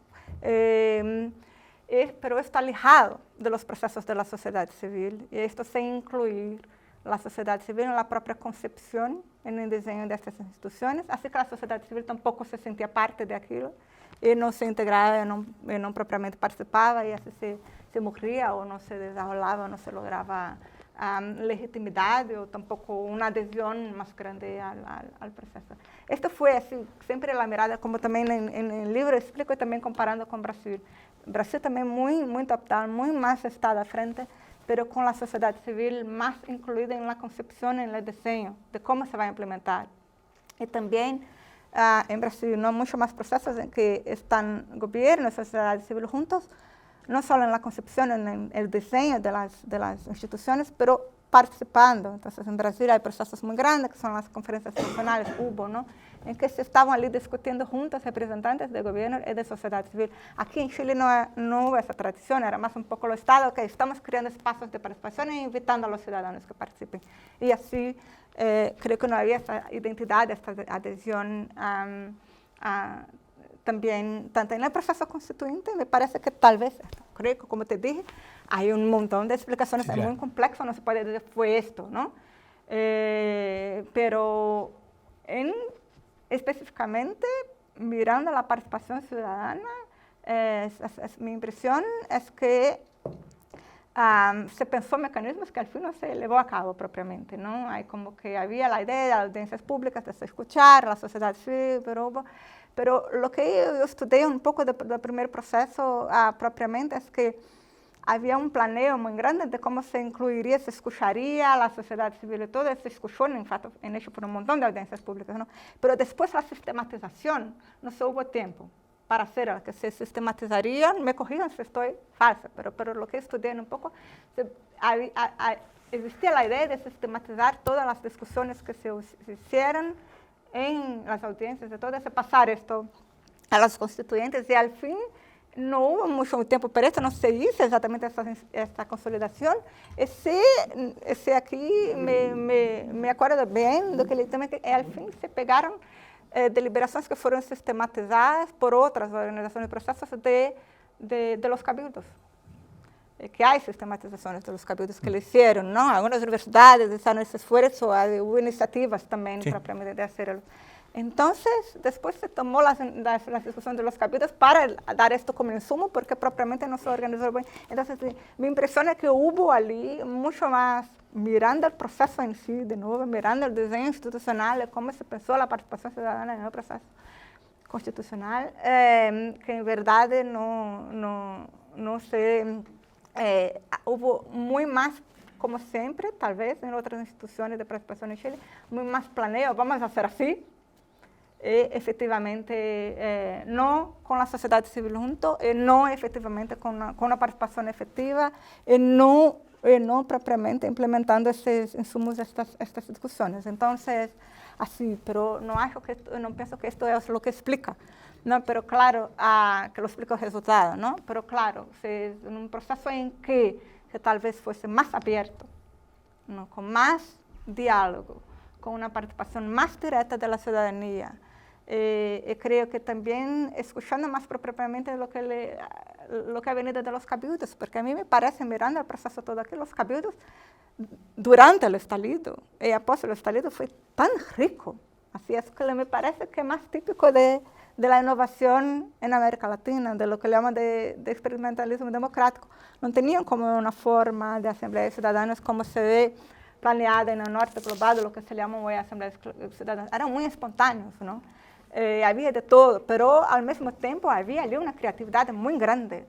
Pero esto alejado de los procesos de la sociedad civil, y esto sin incluir la sociedad civil en la propia concepción, en el diseño de estas instituciones, así que la sociedad civil tampoco se sentía parte de aquello, y no se integraba, y no propiamente participaba, y así se moría, o no se desarrollaba, o no se lograba legitimidad, o tampoco una adhesión más grande al proceso. Esto fue así, siempre la mirada, como también en el libro explico, y también comparando con Brasil. Brasil también muy top-down, muy más estado al frente, pero con la sociedad civil más incluida en la concepción, en el diseño de cómo se va a implementar. Y también en Brasil, ¿no? Muchos más procesos en que están gobierno y sociedad civil juntos, no solo en la concepción, en el diseño de las instituciones, pero participando. Entonces, en Brasil hay procesos muy grandes, que son las conferencias nacionales, ¿no? En que se estaban allí discutiendo juntos representantes de gobierno y de sociedad civil. Aquí en Chile no hubo esa tradición, era más un poco lo Estado, que estamos creando espacios de participación e invitando a los ciudadanos que participen. Y así creo que no había esta identidad, esta adhesión también, tanto en el proceso constituyente, me parece que tal vez, creo que como te dije, hay un montón de explicaciones, sí, claro. Es muy complejo, no se puede decir fue esto, ¿no? Pero específicamente, mirando la participación ciudadana, mi impresión es que se pensó mecanismos que al fin no se llevó a cabo propiamente, ¿no? Hay como que había la idea de las audiencias públicas, de escuchar a la sociedad civil, pero lo que yo estudié un poco del primer proceso propiamente es que había un planeo muy grande de cómo se incluiría, se escucharía a la sociedad civil y todo, se escuchó en hecho por un montón de audiencias públicas, ¿no? Pero después la sistematización no se hubo tiempo para hacer, que se sistematizarían, me corrijan si estoy falsa, pero lo que estudié un poco, existía la idea de sistematizar todas las discusiones que se hicieron en las audiencias, de todo ese pasar esto a los constituyentes, y al fin no hubo mucho tiempo para esto, no se hizo exactamente esta consolidación. Ese aquí me acuerdo bien de que al fin se pegaron deliberações que foram sistematizadas por outras organizações de processos de los cabildos. Que há sistematizações de los cabildos que eles fizeram, não? Algumas universidades fizeram esse esforço, houve iniciativas também propriamente de hacerlo. Então, depois se tomou as discussões de los cabildos para dar esto como insumo, porque propriamente não se organizou bem. Então, me impressiona que houve ali muito mais, mirando o processo em si, de novo, mirando o desenho institucional, como se pensou a participação cidadana no processo constitucional, que em verdade não se... houve muito mais, como sempre, talvez, em outras instituições de participação em Chile, muito mais planeio, vamos fazer assim, e efetivamente não com a sociedade civil junto, e não efetivamente com a participação efetiva, e não propriamente implementando esses insumos, estas discussões. Então, assim, pero não penso que isto é o que explica, não, pero claro, que lo explica o resultado, não? Pero claro, se num processo em que talvez fosse mais aberto, não, com mais diálogo, com uma participação mais direta da cidadania, e creio que também escuchando mais propriamente lo que ha venido de los cabildos, porque a mí me parece, mirando el proceso todo aquí, los cabildos durante el estalido y após el estalido fue tan rico, así es que me parece que es más típico de la innovación en América Latina, de lo que le llaman de experimentalismo democrático. No tenían como una forma de asamblea de ciudadanos como se ve planeada en el norte global, lo que se llama hoy asamblea de ciudadanos. Eran muy espontáneos, ¿no? Había de todo, pero al mismo tiempo había ali una creatividad muy grande.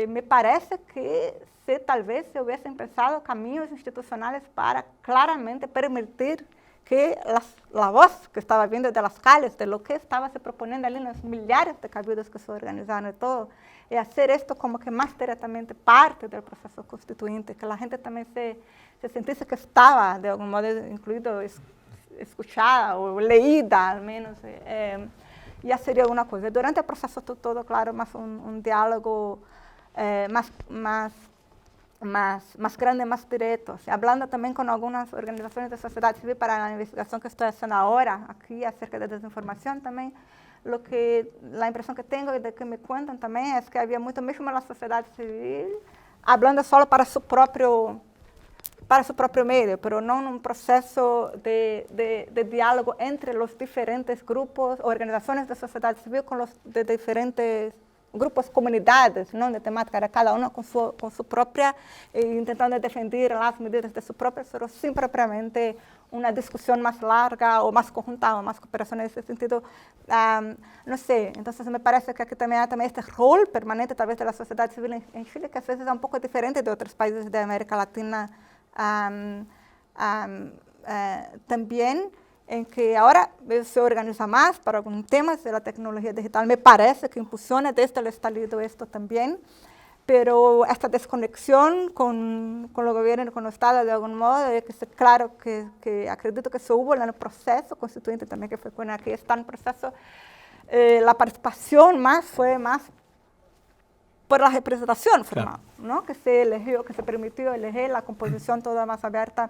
Me parece que tal vez se hubiesen pensado caminos institucionales para claramente permitir que la voz que estaba viendo de las calles, de lo que estaba se proponiendo ali en los millares de cabildos que se organizaron y todo, y hacer esto como que más directamente parte del proceso constituyente, que la gente también se sintiese que estaba de algún modo incluido, escuchada o leída, al menos, ya sería una cosa. Durante el proceso todo, claro, más un diálogo más grande, más directo. O sea, hablando también con algunas organizaciones de sociedad civil para la investigación que estoy haciendo ahora, aquí, acerca de desinformación también, la impresión que tengo y de que me cuentan también es que había mucho mismo la sociedad civil hablando solo para su propio medio, pero no en un proceso de diálogo entre los diferentes grupos, organizaciones de sociedad civil con los de diferentes grupos, comunidades, ¿no? De temática, era cada uno con su propia, intentando defender las medidas de su propia, pero sin propiamente una discusión más larga o más conjunta o más cooperación en ese sentido. No sé, entonces me parece que aquí también hay este rol permanente tal vez de la sociedad civil en Chile, que a veces es un poco diferente de otros países de América Latina. También en que ahora se organiza más para algunos temas de la tecnología digital. Me parece que impulsiona desde el estalido esto también, pero esta desconexión con el gobierno y con el Estado de algún modo, claro que acredito que se hubo en el proceso constituyente también, que fue cuando aquí está en proceso, la participación fue más por la representación formal, ¿no? Que se eligió, que se permitió elegir la composición toda más abierta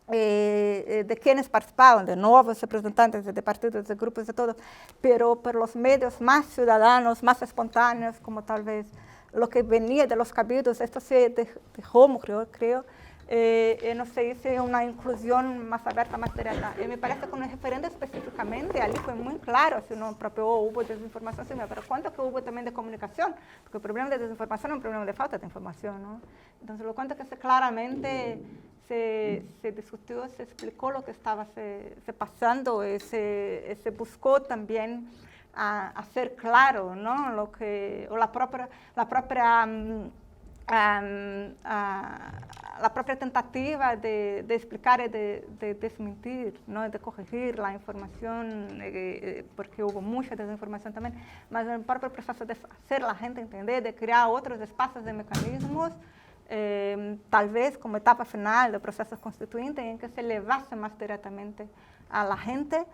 de quienes participaban, de nuevos representantes de partidos, de grupos, de todo, pero por los medios más ciudadanos, más espontáneos, como tal vez lo que venía de los cabildos, esto se dejó, creo, no se hizo una inclusión más abierta, más directa. Y me parece que con el referendo específicamente, ali fue muy claro, si no propio hubo desinformación, pero cuánto que hubo también de comunicación, porque el problema de desinformación es un problema de falta de información, ¿no? Entonces, lo cuento que claramente se discutió, se explicó lo que estaba se pasando, y se buscó también hacer claro, ¿no? La propia la propia tentativa de explicar y de desmentir, ¿no? De corregir la información, porque hubo mucha desinformación también, mas el propio proceso de hacer la gente entender, de crear otros espacios de mecanismos, tal vez como etapa final del proceso constituyente, en que se levase más directamente a la gente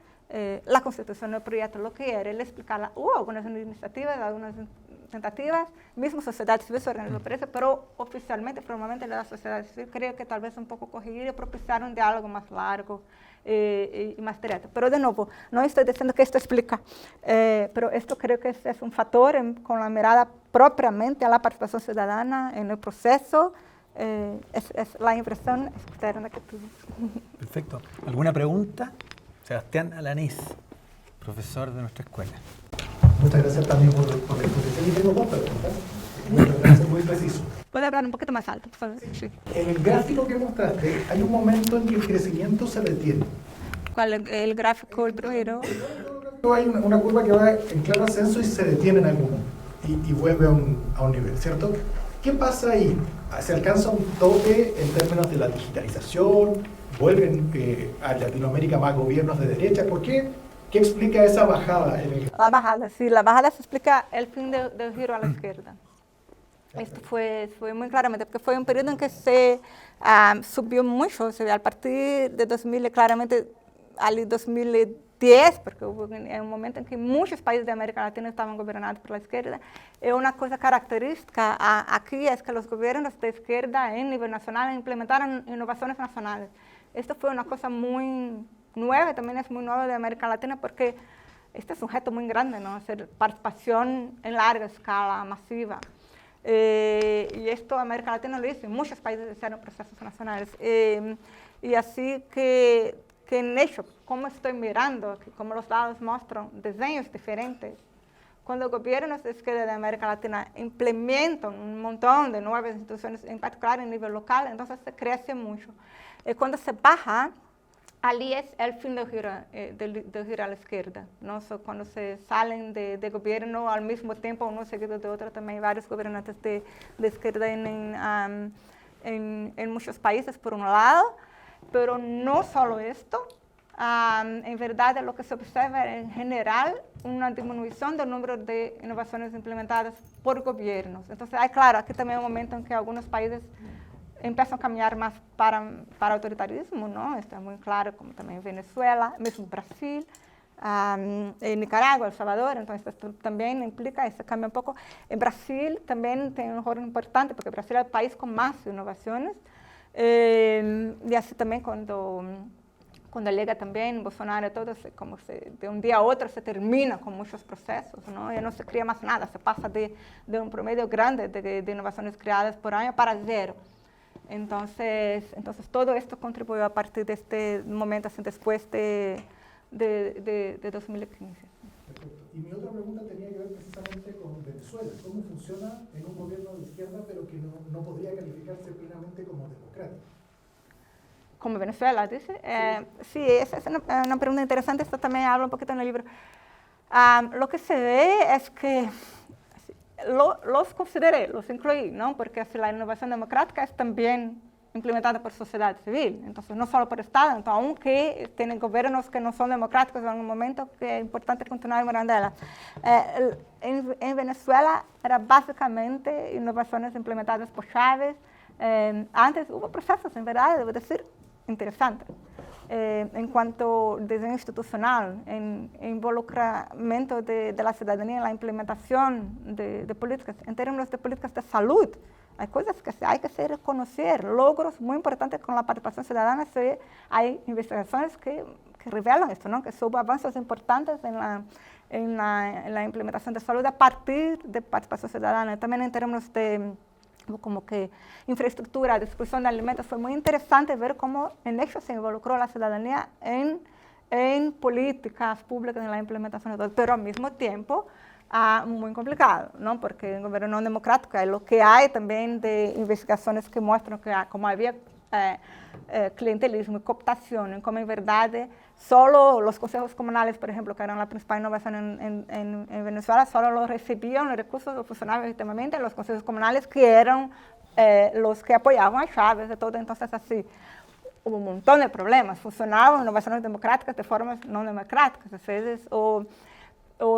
la Constitución del proyecto, lo que era, el explicarla. Hubo algunas iniciativas, algunas tentativas, mismo sociedad civil se organizó por eso, pero oficialmente, formalmente, la sociedad civil creo que tal vez un poco corregir y propiciar un diálogo más largo y más directo. Pero de nuevo, no estoy diciendo que esto explica, pero esto creo que es un factor con la mirada propiamente a la participación ciudadana en el proceso, es la impresión externa que tuve. Perfecto. ¿Alguna pregunta? Sebastián Alanís, profesor de nuestra escuela. Muchas gracias también por la exposición. Y tengo dos preguntas. Muchas gracias, muy preciso. ¿Puede hablar un poquito más alto, por favor? Sí. En el gráfico que mostraste, hay un momento en que el crecimiento se detiene. ¿Cuál es el gráfico, el primero? Hay una curva que va en claro ascenso y se detiene en algún momento y vuelve a un nivel, ¿cierto? ¿Qué pasa ahí? ¿Se alcanza un tope en términos de la digitalización? ¿Vuelven a Latinoamérica más gobiernos de derecha? ¿Por qué? ¿Qué explica esa bajada? La bajada, sí, la bajada se explica el fin del giro a la izquierda. Esto fue muy claramente, porque fue un periodo en que se subió mucho, o sea, a partir de 2000, claramente al 2010, porque hubo un momento en que muchos países de América Latina estaban gobernados por la izquierda. Y una cosa característica aquí es que los gobiernos de izquierda en nivel nacional implementaron innovaciones nacionales. Esto fue una cosa muy nueva, también es muy nueva de América Latina, porque este es un reto muy grande, ¿no? Hacer participación en larga escala, masiva. Y esto América Latina lo hizo, y muchos países hicieron procesos nacionales. Y así que en hecho, como estoy mirando, como los datos muestran diseños diferentes, cuando gobiernos de izquierda de América Latina implementan un montón de nuevas instituciones, en particular a nivel local, entonces se crece mucho. Y cuando se baja, allí es el fin del giro a la izquierda, ¿no? Cuando se salen de gobierno al mismo tiempo, uno seguido de otro, también hay varios gobernantes de izquierda en muchos países, por un lado, pero no solo esto. En verdad, lo que se observa en general una disminución del número de innovaciones implementadas por gobiernos. Entonces, claro, aquí también hay un momento en que algunos países empiezan a caminar más para autoritarismo, ¿no? Está muy claro, como también Venezuela, mismo Brasil, Nicaragua, El Salvador. Entonces, esto también implica ese cambio un poco. En Brasil también tiene un rol importante, porque Brasil es el país con más innovaciones. Y así también cuando llega también Bolsonaro, todo de un día a otro se termina con muchos procesos, ¿no? Ya no se crea más nada, se pasa de un promedio grande de innovaciones creadas por año para cero. Entonces todo esto contribuyó a partir de este momento, así, después de 2015. Perfecto. Y mi otra pregunta tenía que ver precisamente con Venezuela. ¿Cómo funciona en un gobierno de izquierda, pero que no podría calificarse plenamente como democrático? Como Venezuela, dice. Sí, esa es una pregunta interesante. Esto también habla un poquito en el libro. Lo que se ve es que los consideré, los incluí, ¿no? Porque así, la innovación democrática es también implementada por sociedad civil, entonces no solo por Estado. Entonces, aunque tienen gobiernos que no son democráticos en algún momento, que es importante continuar mirando ella. En Venezuela era básicamente innovaciones implementadas por Chávez. Antes hubo procesos, en verdad, debo decir, interesantes. En cuanto a diseño institucional, en involucramiento de la ciudadanía en la implementación de políticas, en términos de políticas de salud, hay cosas que hay que reconocer, logros muy importantes con la participación ciudadana. Hay investigaciones que revelan esto, ¿no? Que hubo avances importantes en la implementación de salud a partir de participación ciudadana. También en términos de como que infraestructura, distribución de alimentos, fue muy interesante ver cómo en ello se involucró la ciudadanía en políticas públicas, en la implementación de todo, pero al mismo tiempo muy complicado, ¿no? Porque en gobierno no democrático hay lo que hay también de investigaciones que muestran que como había clientelismo y cooptación, como en verdad solo los consejos comunales, por ejemplo, que eran la principal innovación en Venezuela, solo los recibían los recursos, los funcionarios legítimamente, los consejos comunales que eran los que apoyaban a Chávez y todo. Entonces, así, hubo un montón de problemas. Funcionaban innovaciones democráticas de formas no democráticas, a veces, o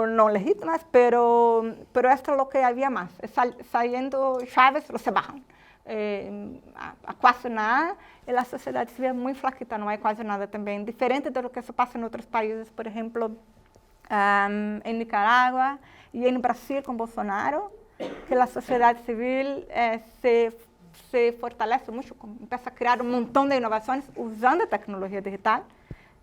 no legítimas, pero esto es lo que había más. Saliendo Chávez, se bajan. A quase nada, y la sociedad civil es muy flaquita, no hay casi nada también. Diferente de lo que se pasa en otros países, por ejemplo, en Nicaragua y en Brasil con Bolsonaro, que la sociedad civil se fortalece mucho, empieza a crear un montón de innovaciones usando tecnología digital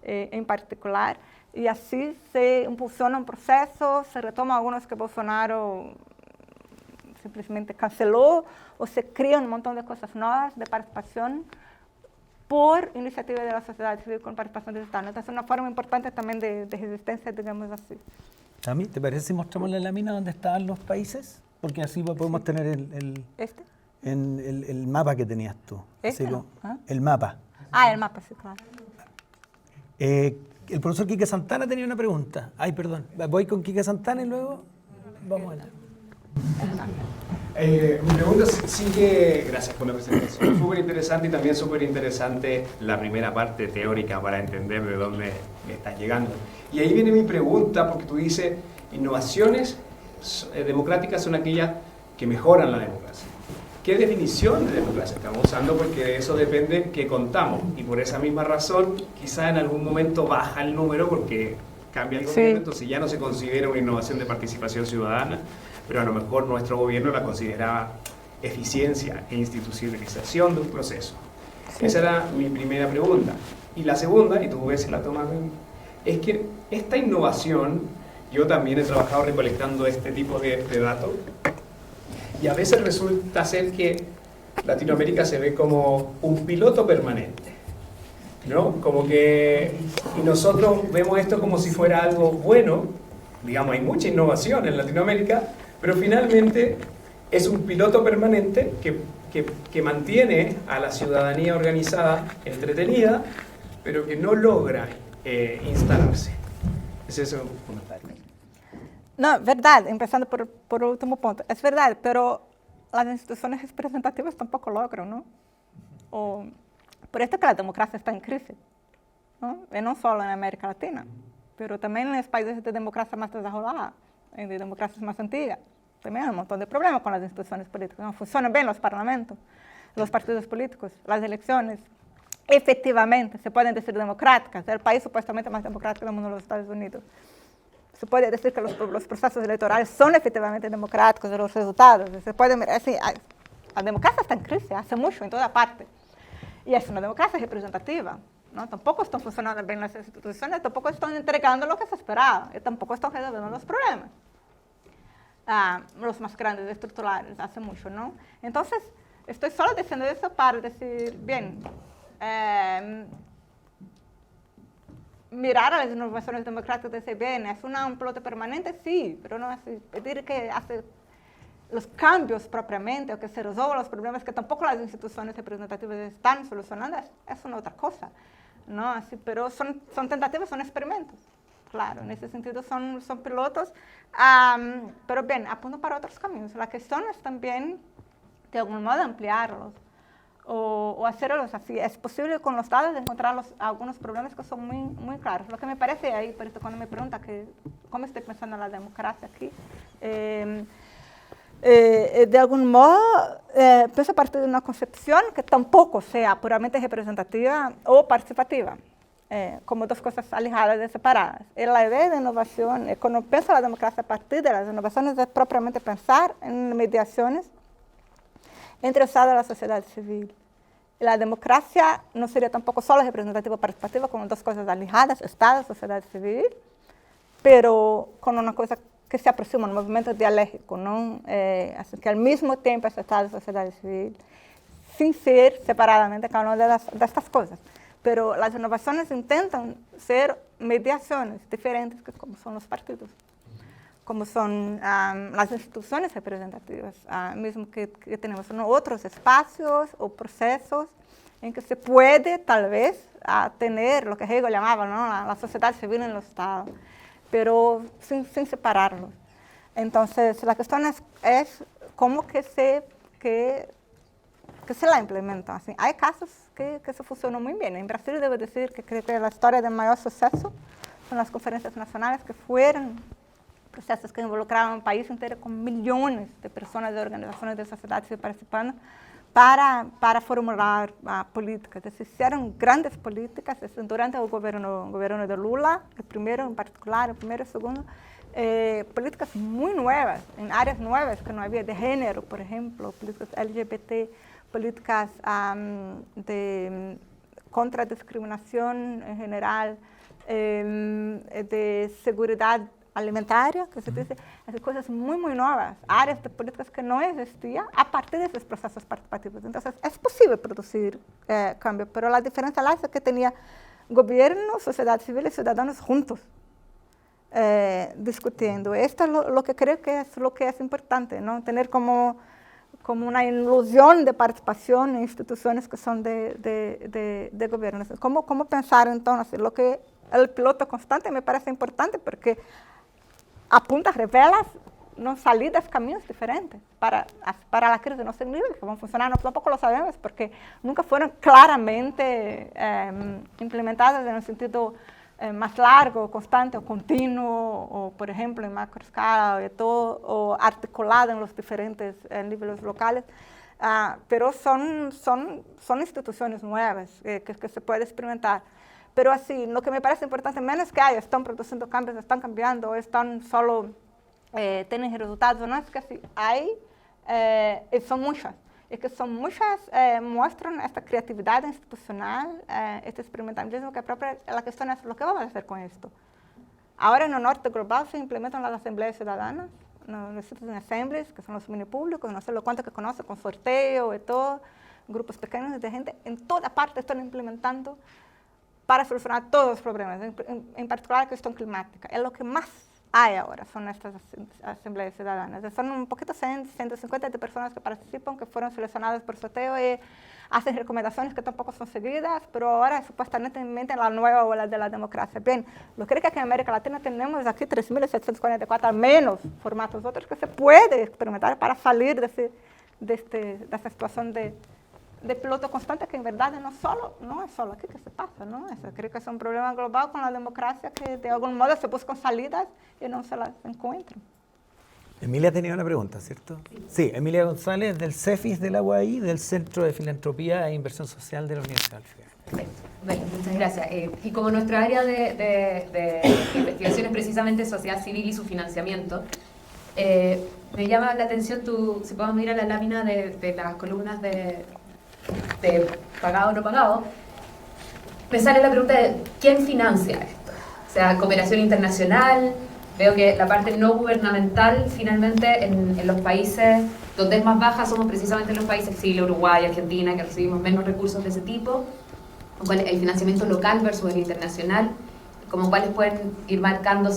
en particular, y así se impulsiona un proceso, se retoma algunos que Bolsonaro simplesmente canceló, o se crean un montón de cosas nuevas de participación por iniciativa de la sociedad civil con participación digital. Entonces, es una forma importante también de resistencia, digamos así. Tami, ¿te parece si mostramos la lámina donde están los países? Porque así podemos tener el mapa que tenías tú. El mapa. El mapa, sí, claro. El profesor Quique Santana tenía una pregunta. Ay, perdón. Voy con Quique Santana y luego vamos a la... Mi pregunta sigue, gracias por la presentación, súper interesante, y también súper interesante la primera parte teórica para entender de dónde estás llegando. Y ahí viene mi pregunta, porque tú dices, innovaciones democráticas son aquellas que mejoran la democracia. ¿Qué definición de democracia estamos usando? Porque de eso depende qué contamos, y por esa misma razón quizá en algún momento baja el número porque cambia el gobierno, entonces ya no se considera una innovación de participación ciudadana, pero a lo mejor nuestro gobierno la consideraba eficiencia e institucionalización de un proceso. Sí. Esa era mi primera pregunta. Y la segunda, y tú ves la toma, es que esta innovación, yo también he trabajado recolectando este tipo de datos, y a veces resulta ser que Latinoamérica se ve como un piloto permanente, ¿no? Como que, y nosotros vemos esto como si fuera algo bueno, digamos, hay mucha innovación en Latinoamérica, pero finalmente es un piloto permanente que mantiene a la ciudadanía organizada entretenida, pero que no logra instalarse. Ese es un comentario. No, verdad, empezando por el último punto. Es verdad, pero las instituciones representativas tampoco logran, ¿no? Por esto que la democracia está en crisis, ¿no? Y no solo en América Latina, pero también en los países de democracia más desarrollada, en de democracias más antiguas. También hay un montón de problemas con las instituciones políticas. No funcionan bien los parlamentos, los partidos políticos, las elecciones. Efectivamente, se pueden decir democráticas. El país supuestamente más democrático del mundo, los Estados Unidos. Se puede decir que los procesos electorales son efectivamente democráticos, de los resultados. Se puede mirar, así, la democracia está en crisis hace mucho, en toda parte. Y es una democracia representativa, ¿no? Tampoco están funcionando bien las instituciones, tampoco están entregando lo que se esperaba, y tampoco están resolviendo los problemas. Los más grandes, estructurales, hace mucho, ¿no? Entonces, estoy solo diciendo eso para decir, bien, mirar a las innovaciones democráticas y decir, bien, es un piloto permanente, sí, pero no es pedir que hace los cambios propiamente o que se resuelvan los problemas que tampoco las instituciones representativas están solucionando, es una otra cosa, ¿no? Así, pero son tentativas, son experimentos. Claro, en ese sentido son pilotos, pero bien, apunto para otros caminos. La cuestión es también, de algún modo, ampliarlos o hacerlos así. Es posible con los datos encontrar algunos problemas que son muy claros. Lo que me parece ahí, por eso cuando me pregunta cómo estoy pensando en la democracia aquí, de algún modo, pienso a partir de una concepción que tampoco sea puramente representativa o participativa. Como dos cosas alejadas y separadas. Y la idea de innovación, cuando pienso la democracia a partir de las innovaciones, es propiamente pensar en mediaciones entre el Estado y la sociedad civil. Y la democracia no sería tampoco solo representativa o participativa, como dos cosas alejadas, Estado, sociedad civil, pero con una cosa que se aproxima, un movimiento dialéctico, ¿no? Así que al mismo tiempo es Estado y sociedad civil, sin ser separadamente cada una de estas cosas. Pero las innovaciones intentan ser mediaciones diferentes, como son los partidos, como son las instituciones representativas, mismo que tenemos otros espacios o procesos en que se puede tal vez tener lo que Hegel llamaba, ¿no? la sociedad civil en los estados, pero sin separarlos. Entonces, la cuestión es cómo que que se la implementan. Así, hay casos que eso funcionó muy bien. En Brasil debo decir que creo que la historia de mayor suceso son las conferencias nacionales, que fueron procesos que involucraron un país entero con millones de personas, de organizaciones de sociedad civil participando para formular políticas. Se hicieron grandes políticas durante el gobierno de Lula, el primero en particular, el primero y el segundo, políticas muy nuevas, en áreas nuevas que no había, de género, por ejemplo, políticas LGBT, políticas contra discriminación en general, de seguridad alimentaria, que se dice, cosas muy, muy nuevas, áreas de políticas que no existían a partir de esos procesos participativos. Entonces, es posible producir cambio, pero la diferencia es que tenía gobierno, sociedad civil y ciudadanos juntos discutiendo. Esto es lo que creo que es importante, ¿no? Tener como una ilusión de participación en instituciones que son de gobierno. ¿Cómo pensar entonces? Lo que el piloto constante me parece importante porque apunta, revela salidas, caminos diferentes para la crisis. No significa que van a funcionar, no, tampoco lo sabemos porque nunca fueron claramente implementadas en un sentido más largo, constante o continuo, o por ejemplo en macroescala o articulada en los diferentes niveles locales, pero son instituciones nuevas que se puede experimentar. Pero así, lo que me parece importante, menos que están produciendo cambios, están cambiando, están solo, tienen resultados, no es que sí, hay, y son muchas. Y que son muchas, muestran esta creatividad institucional, este experimentalismo, que la cuestión es lo que vamos a hacer con esto. Ahora en el norte global se implementan las asambleas ciudadanas, los citizen assemblies, que son los mini públicos, no sé lo cuánto que conocen, con sorteo y todo, grupos pequeños de gente, en toda parte están implementando para solucionar todos los problemas, en particular la cuestión climática. Es lo que más hay ahora, son estas asambleas ciudadanas. Son un poquito 150 de personas que participan, que fueron seleccionadas por sorteo y hacen recomendaciones que tampoco son seguidas, pero ahora supuestamente la nueva ola de la democracia. Bien, lo que creo que aquí en América Latina tenemos aquí 3.744 al menos formatos otros que se puede experimentar para salir de esta situación de piloto constante, que en verdad no es solo aquí que se pasa, ¿no? Creo que es un problema global con la democracia, que de algún modo se buscan salidas y no se las encuentran. Emilia tenía una pregunta, ¿cierto? Sí, Emilia González, del CEFIS de la UAI, del Centro de Filantropía e Inversión Social de la Universidad del Figueroa. Perfecto. Bueno, muchas gracias. Y como nuestra área de investigación es precisamente sociedad civil y su financiamiento, me llama la atención si podemos mirar la lámina de las columnas de pagado o no pagado, me sale la pregunta de ¿quién financia esto? O sea, cooperación internacional. Veo que la parte no gubernamental, finalmente, en los países donde es más baja, somos precisamente los países, Chile, Uruguay, Argentina, que recibimos menos recursos de ese tipo. El financiamiento local versus el internacional, como cuáles pueden ir marcando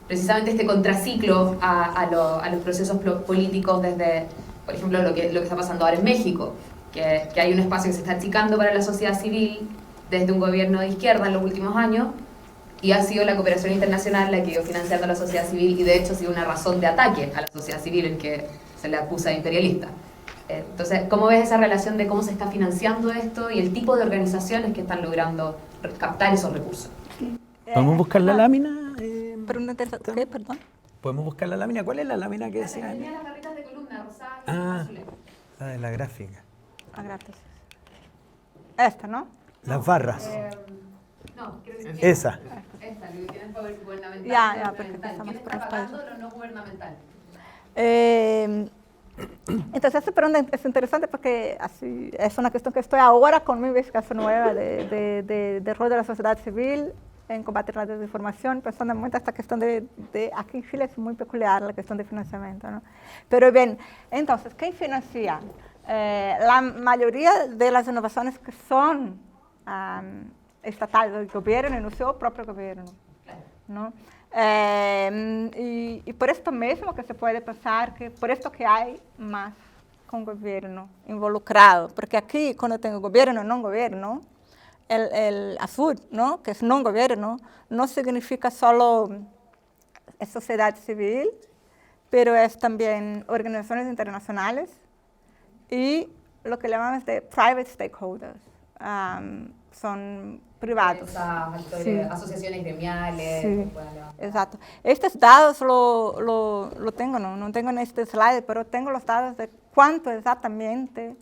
precisamente este contraciclo a los procesos políticos desde, por ejemplo, lo que está pasando ahora en México, que hay un espacio que se está achicando para la sociedad civil desde un gobierno de izquierda en los últimos años, y ha sido la cooperación internacional la que ha ido financiando a la sociedad civil, y de hecho ha sido una razón de ataque a la sociedad civil en que se le acusa de imperialista. Entonces, ¿cómo ves esa relación de cómo se está financiando esto y el tipo de organizaciones que están logrando captar esos recursos? ¿Podemos buscar la lámina? ¿Qué? Perdón. ¿Podemos buscar la lámina? ¿Cuál es la lámina que decía? Tenía las barritas de columna, rosada y azul. La de la gráfica. Gracias. Esta, ¿no? Las barras. No, creo que Esa. Esta, que tiene poder gubernamental. Ya, porque ¿Quién está pagando lo no gubernamental? Entonces, esta pregunta es interesante porque así, es una cuestión que estoy ahora con mi investigación nueva de rol de la sociedad civil en combatir la desinformación, pensando mucho esta cuestión aquí en Chile es muy peculiar la cuestión de financiamiento, ¿no? Pero bien, entonces, ¿quién financia? La mayoría de las innovaciones que son estatales, el gobierno y el propio gobierno, ¿no? Y por esto mismo que se puede pensar que por esto que hay más con gobierno involucrado, porque aquí cuando tengo gobierno y no gobierno, el azul, ¿no? Que es no gobierno, no significa solo sociedad civil, pero es también organizaciones internacionales y lo que llamamos de private stakeholders. Son privados. Actores, asociaciones gremiales. Sí, exacto. Estos datos lo tengo, no tengo en este slide, pero tengo los datos de cuánto exactamente,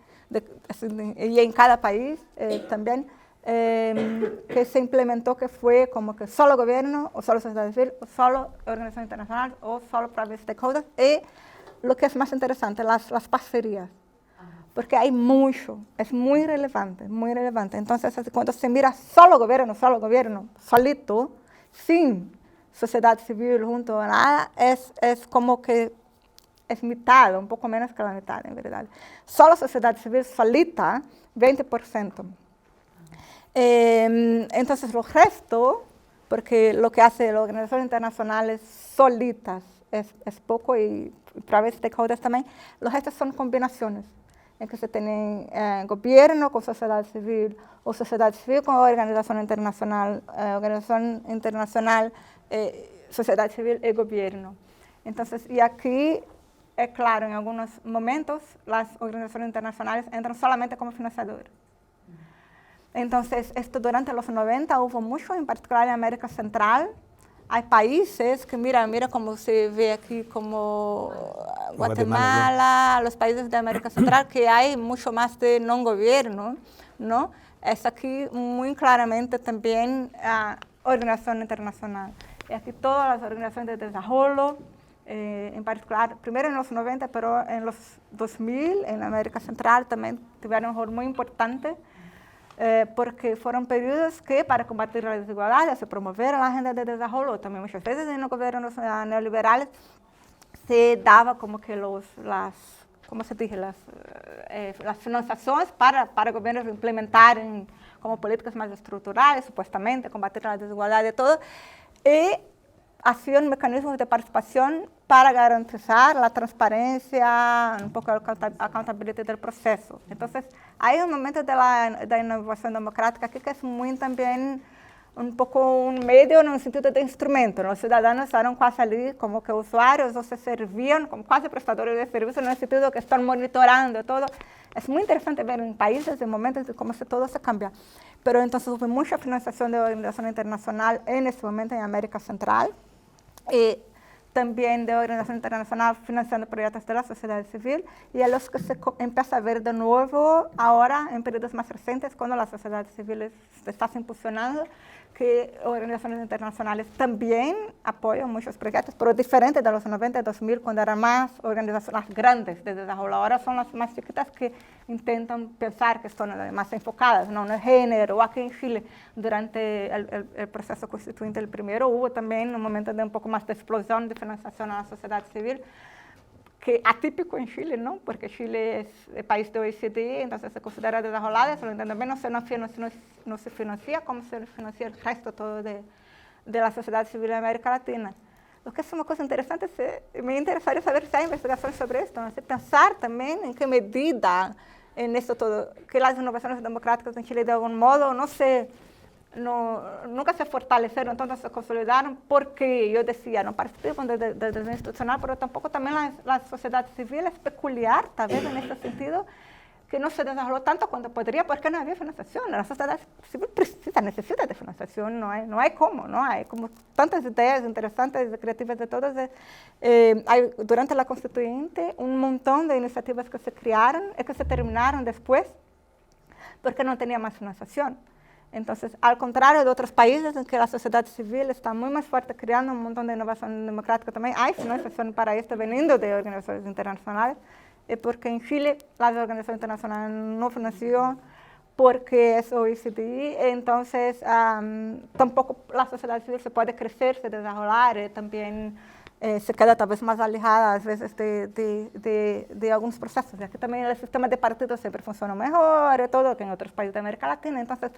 y en cada país también, que se implementó, que fue como que solo gobierno, o solo sociedad civil, o solo organización internacional, o solo private stakeholders, y lo que es más interesante, las parcerías. Porque hay mucho, es muy relevante, muy relevante. Entonces, cuando se mira solo gobierno, solito, sin sociedad civil junto a nada, es como que es mitad, un poco menos que la mitad, en verdad. Solo sociedad civil solita, 20%. Entonces, lo resto, porque lo que hace las organizaciones internacionales solitas es poco, y private stakeholders también, los restos son combinaciones, en que se tiene gobierno con sociedad civil, o sociedad civil con organización internacional, sociedad civil y gobierno. Entonces, y aquí, es claro, en algunos momentos las organizaciones internacionales entran solamente como financiadoras. Entonces, esto durante los 90 hubo mucho, en particular en América Central. Hay países que, mira como se ve aquí, como Guatemala, los países de América Central, que hay mucho más de no gobierno, ¿no? Es aquí muy claramente también organización internacional. Y aquí todas las organizaciones de desarrollo, en particular, primero en los 90, pero en los 2000, en América Central también tuvieron un rol muy importante, porque fueron periodos que, para combatir las desigualdades, se promover la agenda de desarrollo. También muchas veces en los gobiernos neoliberales se daba como que las financiaciones para gobiernos implementar como políticas más estructurales, supuestamente, combatir la desigualdad y todo, y hacían mecanismos de participación para garantizar la transparencia, un poco la accountability del proceso. Entonces, hay un momento de la innovación democrática aquí que es muy también un poco un medio en el sentido de instrumento. Los ciudadanos eran casi ali como que usuarios, o se servían como casi prestadores de servicios, en el sentido que están monitorando todo. Es muy interesante ver en países, en momentos de cómo todo se cambia. Pero entonces hubo mucha financiación de organización internacional en ese momento en América Central, y también de organización internacional financiando proyectos de la sociedad civil, y a los que se empieza a ver de nuevo ahora en periodos más recientes, cuando la sociedad civil se está impulsionando, que organizaciones internacionales también apoyan muchos proyectos, pero diferentes de los 90 y 2000, cuando eran más organizaciones grandes de desarrollo. Ahora son las más chiquitas que intentan pensar, que están más enfocadas, ¿no?, en el género. Aquí en Chile, durante el proceso constituyente, el primero, hubo también un momento de un poco más de explosión de financiación a la sociedad civil, que atípico en Chile, ¿no? Porque Chile es el país de OECD, entonces se considera desarrollado, eso lo entiendo bien, no se financia como se financia el resto todo de la sociedad civil de América Latina. Lo que es una cosa interesante, me interesaría saber si hay investigaciones sobre esto, ¿no? Pensar también en qué medida en esto todo, que las innovaciones democráticas en Chile de algún modo nunca se fortaleceron, entonces se consolidaron, porque yo decía, no participan desde institucional, pero tampoco también la sociedad civil es peculiar, tal vez en ese sentido, que no se desarrolló tanto cuando podría, porque no había financiación. La sociedad civil necesita de financiación, no hay cómo, ¿no? Hay como tantas ideas interesantes, creativas de todas. Hay, durante la constituyente, un montón de iniciativas que se crearon y que se terminaron después, porque no tenía más financiación. Entonces, al contrario de otros países en que la sociedad civil está muy más fuerte, creando un montón de innovación democrática también, hay financiación para esto veniendo de organizaciones internacionales, porque en Chile las organizaciones internacionales no financian porque es OECD, entonces tampoco la sociedad civil se puede crecer, se desarrollar, también se queda tal vez más alejada a veces de algunos procesos. Aquí también el sistema de partidos siempre funciona mejor, todo que en otros países de América Latina, entonces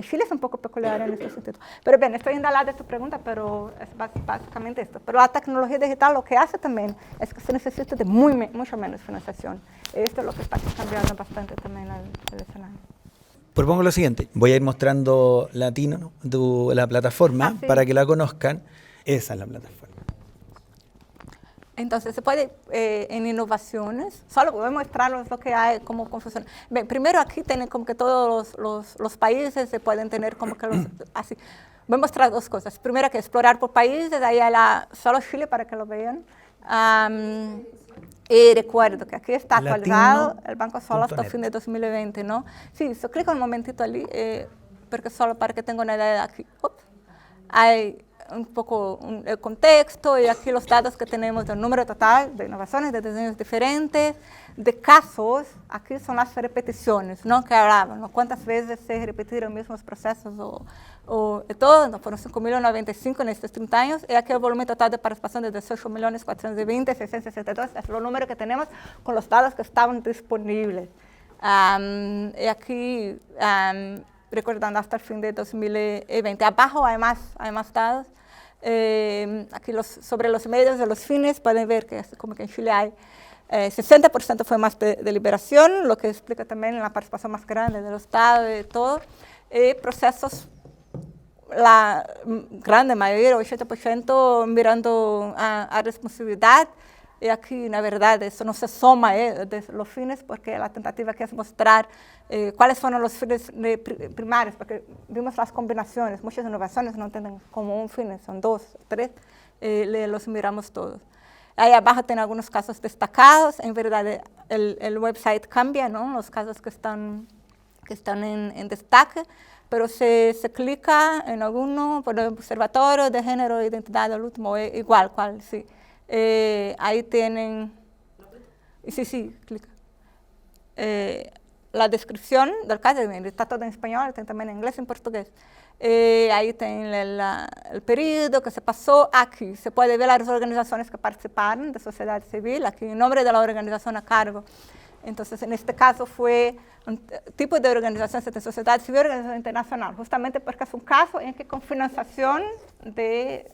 Chile es un poco peculiar en este sentido. Pero bien, estoy indalada de tu pregunta, pero es básicamente esto. Pero la tecnología digital lo que hace también es que se necesita de mucho menos financiación. Esto es lo que está cambiando bastante también el escenario. Propongo lo siguiente, voy a ir mostrando Latino, ¿no?, la plataforma, sí, para que la conozcan. Esa es la plataforma. Entonces, se puede, en innovaciones, solo voy a mostrarles lo que hay, cómo funciona. Bien, primero aquí tienen como que todos los países se pueden tener como que así. Voy a mostrar dos cosas. Primero que explorar por países, ahí hay solo Chile para que lo vean. Y recuerdo que aquí está actualizado el banco solo hasta el fin de 2020, ¿no? Sí, yo clico un momentito allí, porque solo para que tengan una idea de aquí. Hay un poco el contexto y aquí los datos que tenemos del número total de innovaciones, de diseños diferentes, de casos. Aquí son las repeticiones, ¿no? Que hablaban, ¿no? Cuántas veces se repitieron los mismos procesos o todo, ¿no? Fueron 5.095 en estos 30 años, y aquí el volumen total de participación de 18.420.662, es el número que tenemos con los datos que estaban disponibles. Y aquí, recordando hasta el fin de 2020, abajo hay más datos. Aquí sobre los medios de los fines pueden ver que como que en Chile hay 60% fue más de deliberación, lo que explica también la participación más grande del Estado y todo. Procesos, la grande mayoría, 80% mirando a responsabilidad. Y aquí, na verdade, isso não se soma de los fines, porque a tentativa aqui é mostrar quais foram os fines primários, porque vimos as combinações, muitas inovações não têm como um fim, são 2, 3, los miramos todos. Aí abaixo tem alguns casos destacados, em verdade, o website cambia, não? Os casos que estão em destaque, pero se clica em alguno, por el Observatorio de Género e Identidade, el último é igual, qual, sí. Ahí tienen, sí, clica. La descripción del caso, está todo en español, está también en inglés y en portugués. Ahí tienen el periodo que se pasó. Aquí se puede ver las organizaciones que participaron de sociedad civil, aquí el nombre de la organización a cargo. Entonces, en este caso fue un tipo de organización de sociedad civil, organización internacional, justamente porque es un caso en que con financiación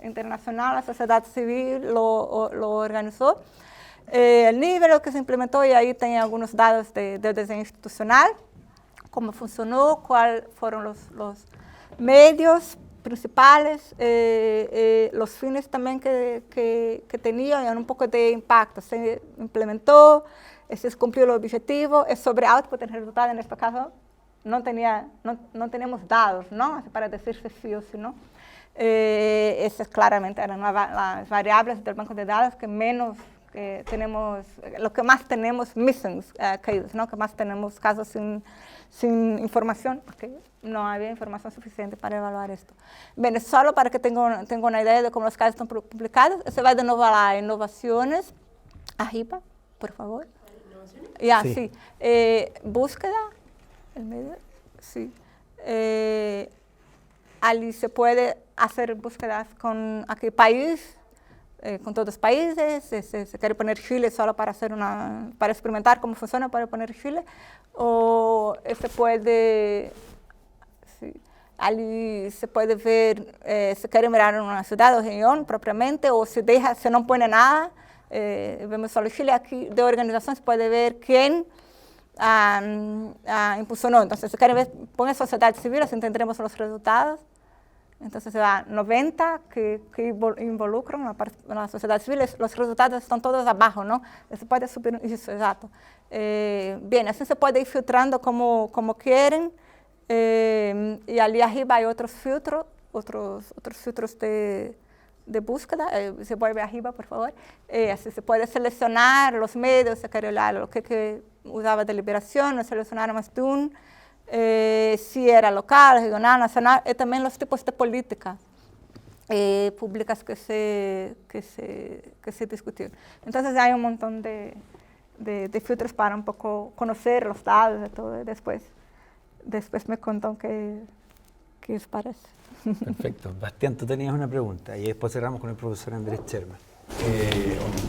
internacional la sociedad civil lo organizó. El nivel que se implementó, y ahí tiene algunos datos de diseño institucional, cómo funcionó, cuáles fueron los medios principales, los fines también que tenían y un poco de impacto. Se implementó, se cumplió el objetivo, es sobre output, el resultado en este caso no tenemos datos, ¿no? Para decir si sí o si no. Esas claramente eran las variables del banco de datos que menos tenemos, lo que más tenemos missing cases, ¿no? Que más tenemos casos sin información, porque no había información suficiente para evaluar esto. Bien, solo para que tengan una idea de cómo los casos están publicados, se va de nuevo a las innovaciones. Arriba, por favor. Ya, sí. Búsqueda, el medio, sí. Allí se puede hacer búsquedas con aquí país, con todos los países. Se quiere poner Chile solo para para experimentar cómo funciona, para poner Chile. O se puede, sí, allí se puede ver, se quiere mirar una ciudad o región propiamente, o se no pone nada. Vemos solo Chile, aquí de organización se puede ver quién impulsionó. Entonces, si quieren ver, pone sociedad civil, así tendremos los resultados. Entonces, se va 90 que involucran la sociedad civil, los resultados están todos abajo, ¿no? Se puede subir, eso, exacto. Bien, así se puede ir filtrando como quieren, y allí arriba hay otros filtros de búsqueda. Se vuelve arriba, por favor. Así se puede seleccionar los medios, se quiere hablar lo que usaba deliberación, seleccionar más de un, si era local, regional, nacional, y también los tipos de políticas públicas que se discutieron. Entonces hay un montón de filtros para un poco conocer los datos y todo, y después me contan qué les parece. Perfecto. Bastián, tú tenías una pregunta y después cerramos con el profesor Andrés Sherman.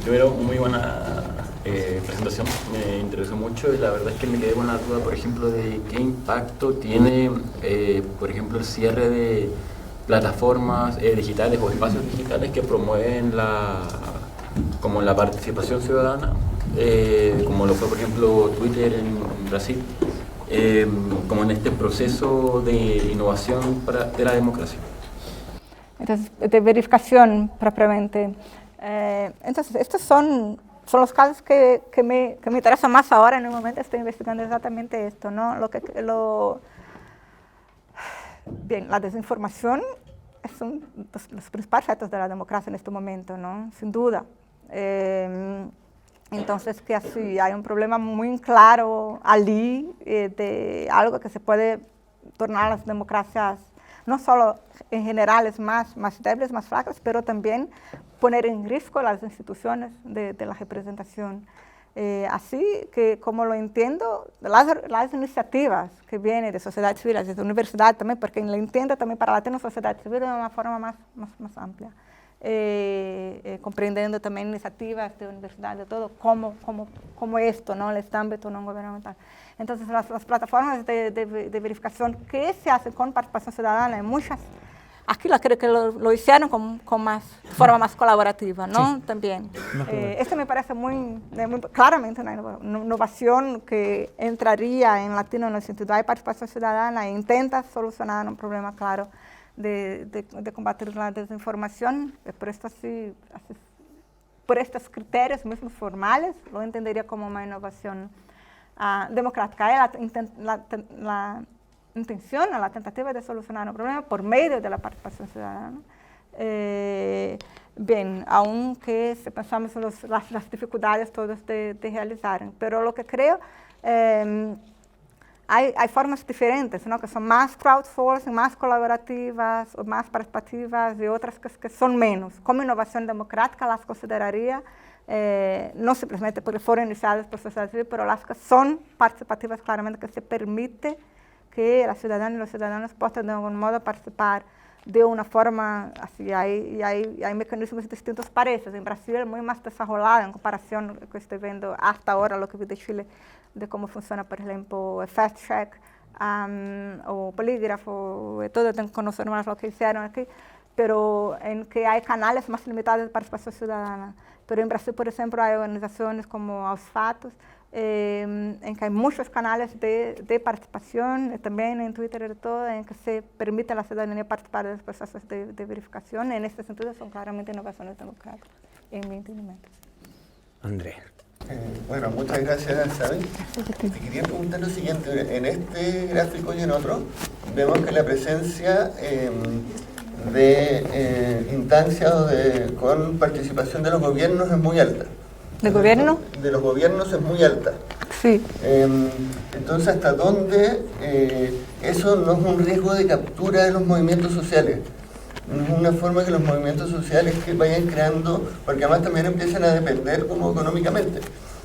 Primero, muy buena presentación, me interesó mucho y la verdad es que me quedé con la duda, por ejemplo, de qué impacto tiene, por ejemplo, el cierre de plataformas digitales o espacios digitales que promueven como la participación ciudadana, como lo fue, por ejemplo, Twitter en Brasil. Como en este proceso de innovación de la democracia. Entonces, de verificación propiamente. Entonces, estos son los casos que me interesan más ahora. En el momento estoy investigando exactamente esto, ¿no? Bien, la desinformación es uno de los principales retos de la democracia en este momento, ¿no? Sin duda. Entonces, que así hay un problema muy claro allí de algo que se puede tornar las democracias no solo en general más débiles, más flacas, pero también poner en riesgo las instituciones de la representación. Así que, como lo entiendo, las iniciativas que vienen de sociedad civil, de universidad también, porque lo entiendo también para la sociedad civil de una forma más amplia, comprendiendo también iniciativas de universidad, de todo, como esto, ¿no? El ámbito no gubernamental. Entonces, las plataformas de verificación que se hacen con participación ciudadana, hay muchas. Aquí creo que lo hicieron de forma más colaborativa, ¿no? Sí. También. Esto me parece muy claramente una innovación que entraría en latino en el sentido hay participación ciudadana e intenta solucionar un problema claro de combatir la desinformación. Por estos criterios mismos formales, lo entendería como una innovación democrática. La intención, la tentativa de solucionar un problema por medio de la participación ciudadana. Bien, aunque si pensamos en las dificultades todas de realizar, pero lo que creo, hay formas diferentes, ¿no? Que son más crowdsourcing, más colaborativas, o más participativas, y otras que son menos. Como innovación democrática las consideraría, no simplemente porque fueron iniciadas por sociedad civil, pero las que son participativas claramente, que se permite que la ciudadanía y los ciudadanos puedan de algún modo participar de una forma así. Hay mecanismos distintos para eso. En Brasil es muy más desarrollado en comparación con lo que estoy viendo hasta ahora, lo que vi de Chile, de cómo funciona, por ejemplo, el fast check o polígrafo, todo tengo que conocer más lo que hicieron aquí, pero en que hay canales más limitados de participación ciudadana. Pero en Brasil, por ejemplo, hay organizaciones como Aos Fatos, en que hay muchos canales de participación, también en Twitter y todo, en que se permite a la ciudadanía participar de los procesos de verificación. En este sentido, son claramente innovaciones democráticas, en mi entendimiento. Andrés. Bueno, muchas gracias, Isabel. Te quería preguntar lo siguiente. En este gráfico y en otro, vemos que la presencia de instancias con participación de los gobiernos es muy alta. ¿De gobierno? De los gobiernos es muy alta. Sí. Entonces, ¿hasta dónde eso no es un riesgo de captura de los movimientos sociales? No es una forma que los movimientos sociales que vayan creando, porque además también empiezan a depender como económicamente.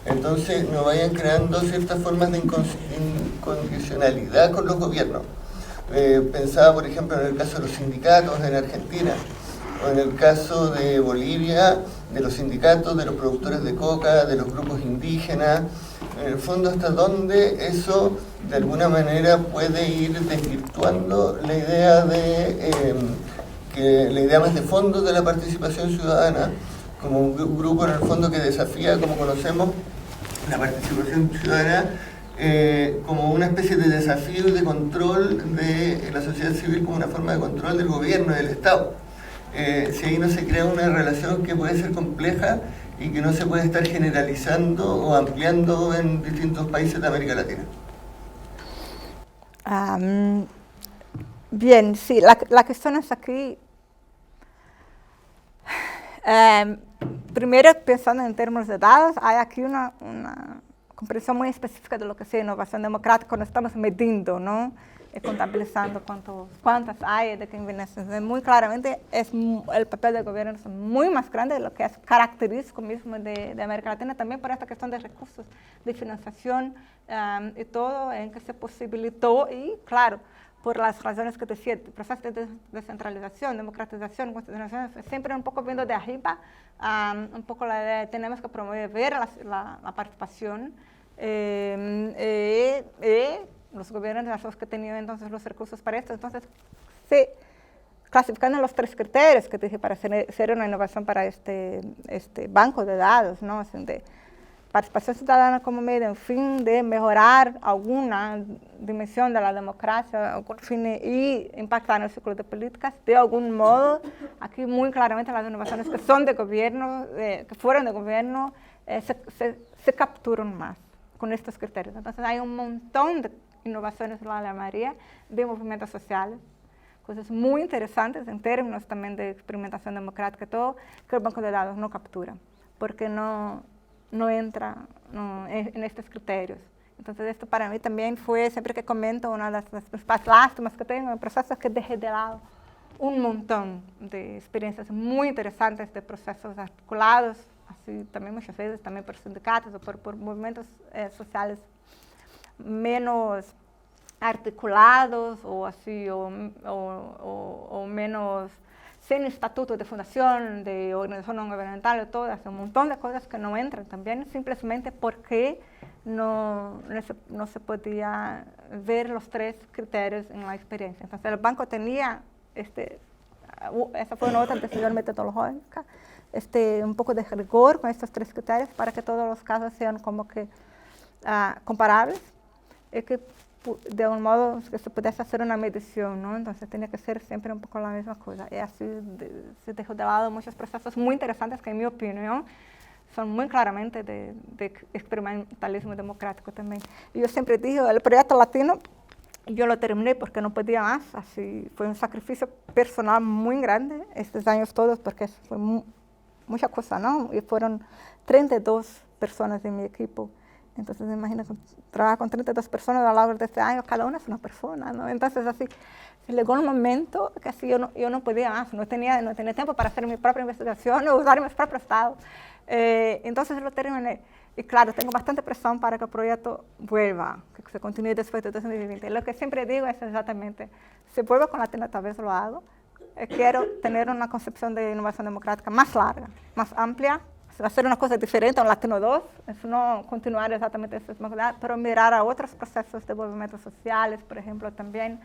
Entonces, no vayan creando ciertas formas de incondicionalidad con los gobiernos. Pensaba, por ejemplo, en el caso de los sindicatos en Argentina, o en el caso de Bolivia, de los sindicatos, de los productores de coca, de los grupos indígenas. En el fondo, hasta dónde eso de alguna manera puede ir desvirtuando la idea la idea más de fondo de la participación ciudadana, como un grupo en el fondo que desafía, como conocemos, la participación ciudadana como una especie de desafío y de control de la sociedad civil, como una forma de control del gobierno y del Estado. Si ahí no se crea una relación que puede ser compleja y que no se puede estar generalizando o ampliando en distintos países de América Latina. Bien, sí, la cuestión es aquí, primero pensando en términos de datos, hay aquí una comprensión muy específica de lo que es innovación democrática cuando estamos midiendo, ¿no? Contabilizando cuántas hay de que vienen. Muy claramente el papel del gobierno es muy más grande de lo que es característico mismo de América Latina, también por esta cuestión de recursos, de financiación y todo, en que se posibilitó, y claro, por las razones que decía, el proceso de descentralización, democratización, constitucionalización, siempre un poco viendo de arriba, un poco la idea de tenemos que promover la participación, los gobiernos los que tenían entonces los recursos para esto, entonces se clasifican en los 3 criterios que dije para ser una innovación para este banco de datos, ¿no? participación ciudadana como medio en fin de mejorar alguna dimensión de la democracia con fin y impactar en el ciclo de políticas, de algún modo, aquí muy claramente las innovaciones que son de gobierno, que fueron de gobierno, se capturan más con estos criterios. Entonces hay un montón de innovaciones en la Ley María, de movimientos sociales, cosas muy interesantes en términos también de experimentación democrática, todo que el banco de datos no captura, porque no entra en estos criterios. Entonces esto para mí también fue, siempre que comento, una de las principales lástimas que tengo en el proceso es que dejé de lado un montón de experiencias muy interesantes de procesos articulados, así también muchas veces también por sindicatos o por movimientos sociales menos articulados o así, o menos sin estatuto de fundación, de organización no gubernamental, todo, hace un montón de cosas que no entran también, simplemente porque no se podía ver los tres criterios en la experiencia. Entonces el banco tenía, esa fue una otra decisión metodológica, un poco de rigor con estos tres criterios para que todos los casos sean como que comparables y que de algún modo que se pudiese hacer una medición, ¿no? Entonces tenía que ser siempre un poco la misma cosa. Y así se dejó de lado muchos procesos muy interesantes que en mi opinión son muy claramente de experimentalismo democrático también. Y yo siempre digo, el proyecto latino, yo lo terminé porque no podía más, así fue un sacrificio personal muy grande estos años todos, porque fue mucha cosa, ¿no? Y fueron 32 personas de mi equipo. Entonces, imagínate, trabajar con 32 personas a lo largo de este año, cada una es una persona, ¿no? Entonces, así, llegó un momento que así yo no podía más, no tenía tiempo para hacer mi propia investigación o usar mis propios estados. Entonces, lo terminé. Y claro, tengo bastante presión para que el proyecto vuelva, que se continúe después de 2020. Lo que siempre digo es exactamente, si vuelvo con Latino, tal vez lo hago. Quiero tener una concepción de innovación democrática más larga, más amplia, hacer una cosa diferente, un Latino 2, es no continuar exactamente esa misma, pero mirar a otros procesos de movimientos sociales, por ejemplo, también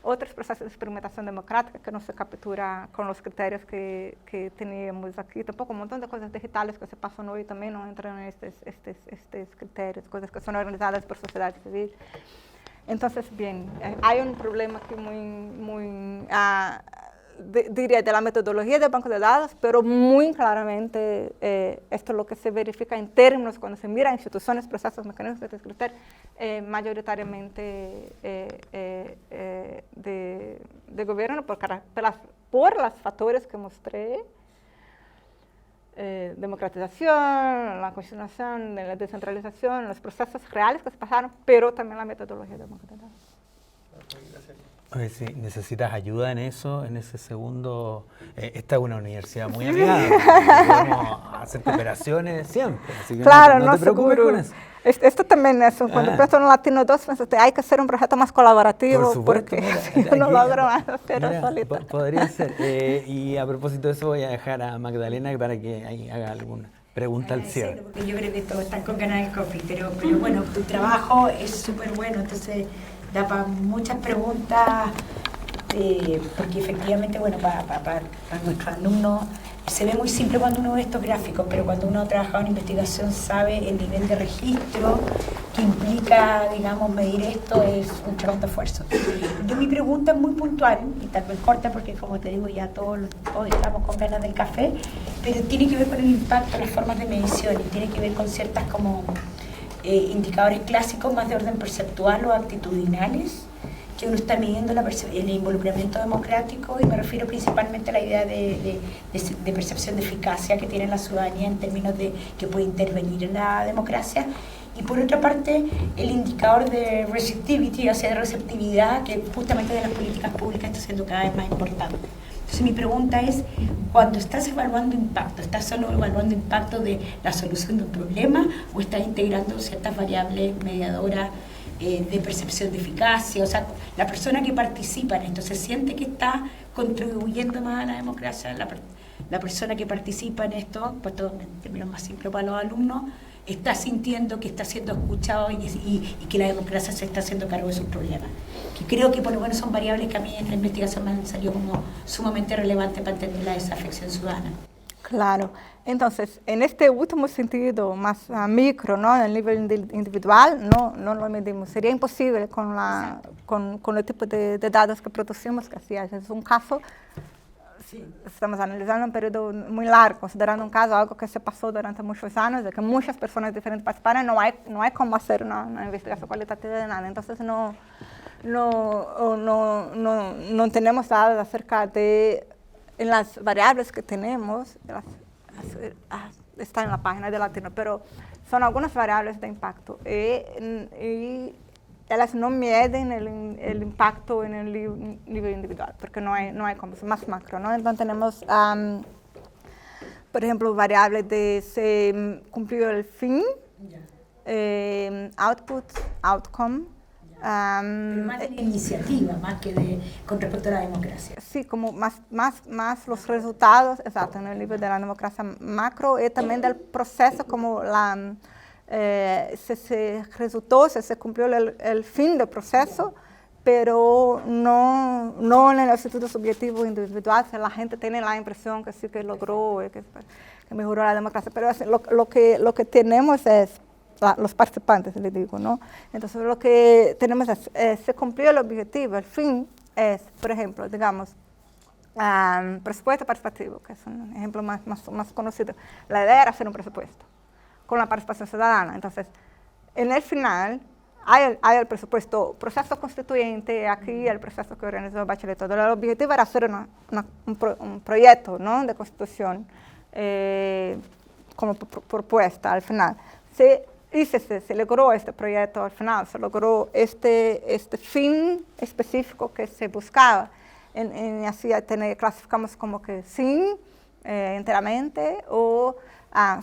otros procesos de experimentación democrática que no se captura con los criterios que teníamos aquí. Tampoco un montón de cosas digitales que se pasan hoy también no entran en estos criterios, cosas que son organizadas por sociedad civil. Entonces, bien, hay un problema aquí muy diría de la metodología del banco de datos, pero muy claramente esto es lo que se verifica en términos cuando se mira instituciones, procesos, mecanismos de criterios, mayoritariamente de gobierno por los factores que mostré, democratización, la constitución, la descentralización, los procesos reales que se pasaron, pero también la metodología del banco de datos. Oye, si necesitas ayuda en eso, en ese segundo, esta es una universidad muy amigable, podemos hacer cooperaciones siempre, así que claro, no te preocupes con eso. Esto también es, cuando pienso en Latino 2, hay que hacer un proyecto más colaborativo, por supuesto, porque mira, yo no logro más hacerlo solita. Podría ser, y a propósito de eso voy a dejar a Magdalena para que ahí haga alguna pregunta al cierre. Porque yo creo que todos están con ganas de coffee, pero bueno, tu trabajo es súper bueno, entonces da para muchas preguntas, porque efectivamente, bueno, para nuestros alumnos se ve muy simple cuando uno ve estos gráficos, pero cuando uno ha trabajado en investigación sabe el nivel de registro que implica, digamos, medir esto es un tremendo esfuerzo. Yo mi pregunta es muy puntual, y tal vez corta porque como te digo ya todos estamos con ganas del café, pero tiene que ver con el impacto de las formas de medición y tiene que ver con ciertas como indicadores clásicos más de orden perceptual o actitudinales que uno está midiendo el involucramiento democrático, y me refiero principalmente a la idea de percepción de eficacia que tiene la ciudadanía en términos de que puede intervenir en la democracia, y por otra parte el indicador de receptivity, o sea, de receptividad, que justamente de las políticas públicas está siendo cada vez más importante. Entonces mi pregunta es, cuando estás evaluando impacto, ¿estás solo evaluando impacto de la solución de un problema o estás integrando ciertas variables mediadoras de percepción de eficacia? O sea, la persona que participa en esto, ¿se siente que está contribuyendo más a la democracia? La persona que participa en esto, pues todo en términos más simples para los alumnos, está sintiendo que está siendo escuchado y que la democracia se está haciendo cargo de sus problemas. Que creo que por lo menos son variables que a mí en la investigación me han salido como sumamente relevantes para entender la desafección ciudadana. Claro. Entonces, en este último sentido, más micro, ¿no? En el nivel individual, no lo medimos. Sería imposible con el tipo de datos que producimos, que así es un caso. Sí. Estamos analizando un periodo muy largo, considerando un caso, algo que se pasó durante muchos años, de que muchas personas diferentes participaron, no hay como hacer una investigación cualitativa de nada. Entonces, no tenemos datos acerca de en las variables que tenemos, está en la página de Latino, pero son algunas variables de impacto y ellas no miden el impacto en el nivel individual, porque no hay como es más macro, ¿no? Entonces tenemos, por ejemplo, variables de se cumplió el fin, output, outcome. Pero más de la iniciativa, más que con respecto a la democracia. Sí, como más los resultados, exacto, en el nivel de la democracia macro y también del proceso, como se resultó, se cumplió el fin del proceso, pero no en el sentido subjetivo individual, la gente tiene la impresión que sí que logró, que mejoró la democracia, pero lo que tenemos es los participantes, les digo, ¿no? Entonces, lo que tenemos es, se cumplió el objetivo, el fin es, por ejemplo, digamos, presupuesto participativo, que es un ejemplo más conocido. La idea era hacer un presupuesto con la participación ciudadana. Entonces, en el final, hay el presupuesto, proceso constituyente, aquí el proceso que organizó Bachelet. Todo el objetivo era hacer un proyecto, ¿no? De constitución como propuesta al final. Se logró este proyecto al final, se logró este fin específico que se buscaba. Así clasificamos como que sí, enteramente, o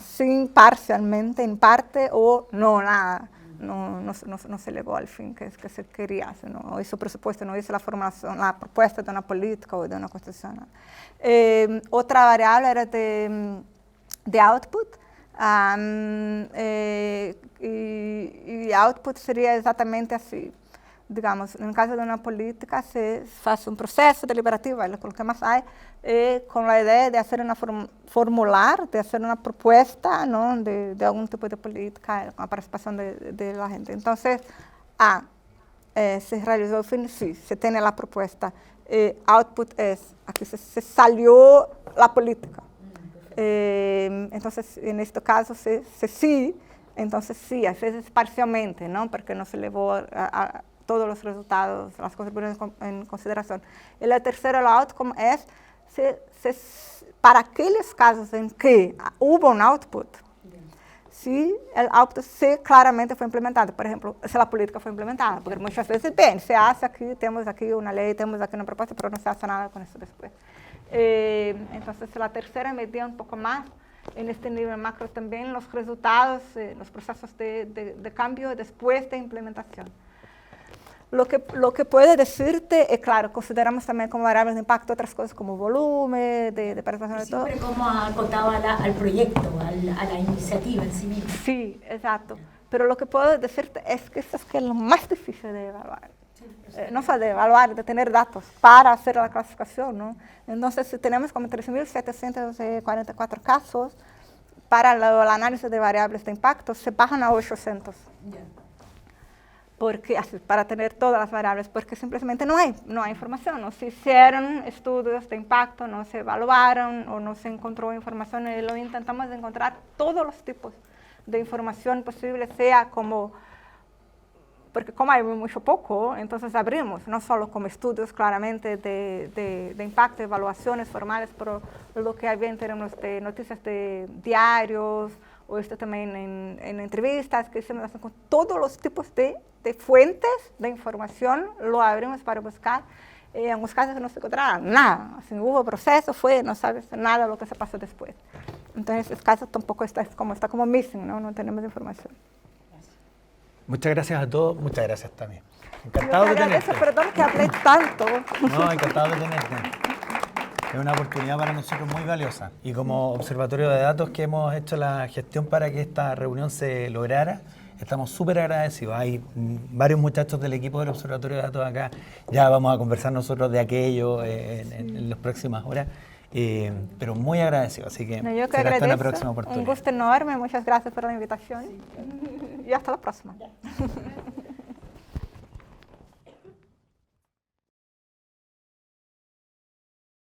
sí, parcialmente, en parte, o no, nada. No se llegó al fin que se quería hacer, no hizo presupuesto, no hizo la formulación, la propuesta de una política o de una constitución. Otra variable era de output. Y output sería exatamente así. Digamos, en el caso de una política se hace un proceso deliberativo, es lo que más hay, con la idea de hacer formular, de hacer una propuesta, ¿no? de algún tipo de política con la participación de la gente. Entonces, se realizó el fin, sí, se tiene la propuesta. Output es, aquí se salió la política. Entonces, en este caso, sí, entonces sí, a veces parcialmente, ¿no? Porque no se llevó a todos los resultados, las cosas en consideración. Y la tercera, el outcome, es para aquellos casos en que hubo un output, si el output claramente fue implementado. Por ejemplo, si la política fue implementada, porque muchas veces, bien, se hace aquí, temos aquí una ley, temos aquí una propuesta, pero no se hace nada con eso después. Entonces, la tercera medida un poco más en este nivel macro también los resultados, los procesos de cambio después de implementación. Lo que puede decirte, claro, consideramos también como variables de impacto otras cosas como volumen, de participación de todo. Siempre como acotado al proyecto, a la iniciativa en sí misma. Sí, exacto. Pero lo que puedo decirte es que eso es lo más difícil de evaluar. No solo de evaluar, de tener datos para hacer la clasificación, ¿no? Entonces, si tenemos como 3.744 casos, para el análisis de variables de impacto se bajan a 800. Porque, para tener todas las variables, porque simplemente no hay información. No se hicieron estudios de impacto, no se evaluaron o no se encontró información. Y lo intentamos encontrar todos los tipos de información posible, sea como... Porque como hay mucho poco, entonces abrimos, no solo como estudios claramente de impacto, evaluaciones formales, pero lo que había en términos de noticias de diarios, o esto también en entrevistas, que hicimos con todos los tipos de fuentes de información, lo abrimos para buscar. En algunos casos no se encontraba nada, así, hubo proceso, no sabes nada de lo que se pasó después. Entonces, el caso tampoco está como missing, no tenemos información. Muchas gracias a todos, muchas gracias también. Encantado de tenerte. Perdón que hablé tanto. No, encantado de tenerte. Es una oportunidad para nosotros muy valiosa. Y como Observatorio de Datos que hemos hecho la gestión para que esta reunión se lograra, estamos súper agradecidos. Hay varios muchachos del equipo del Observatorio de Datos acá. Ya vamos a conversar nosotros de aquello en las próximas horas. pero muy agradecido, así que No, yo que será hasta una agradezco. próxima Un oportunidad. gusto enorme, muchas gracias por la invitación y hasta la próxima.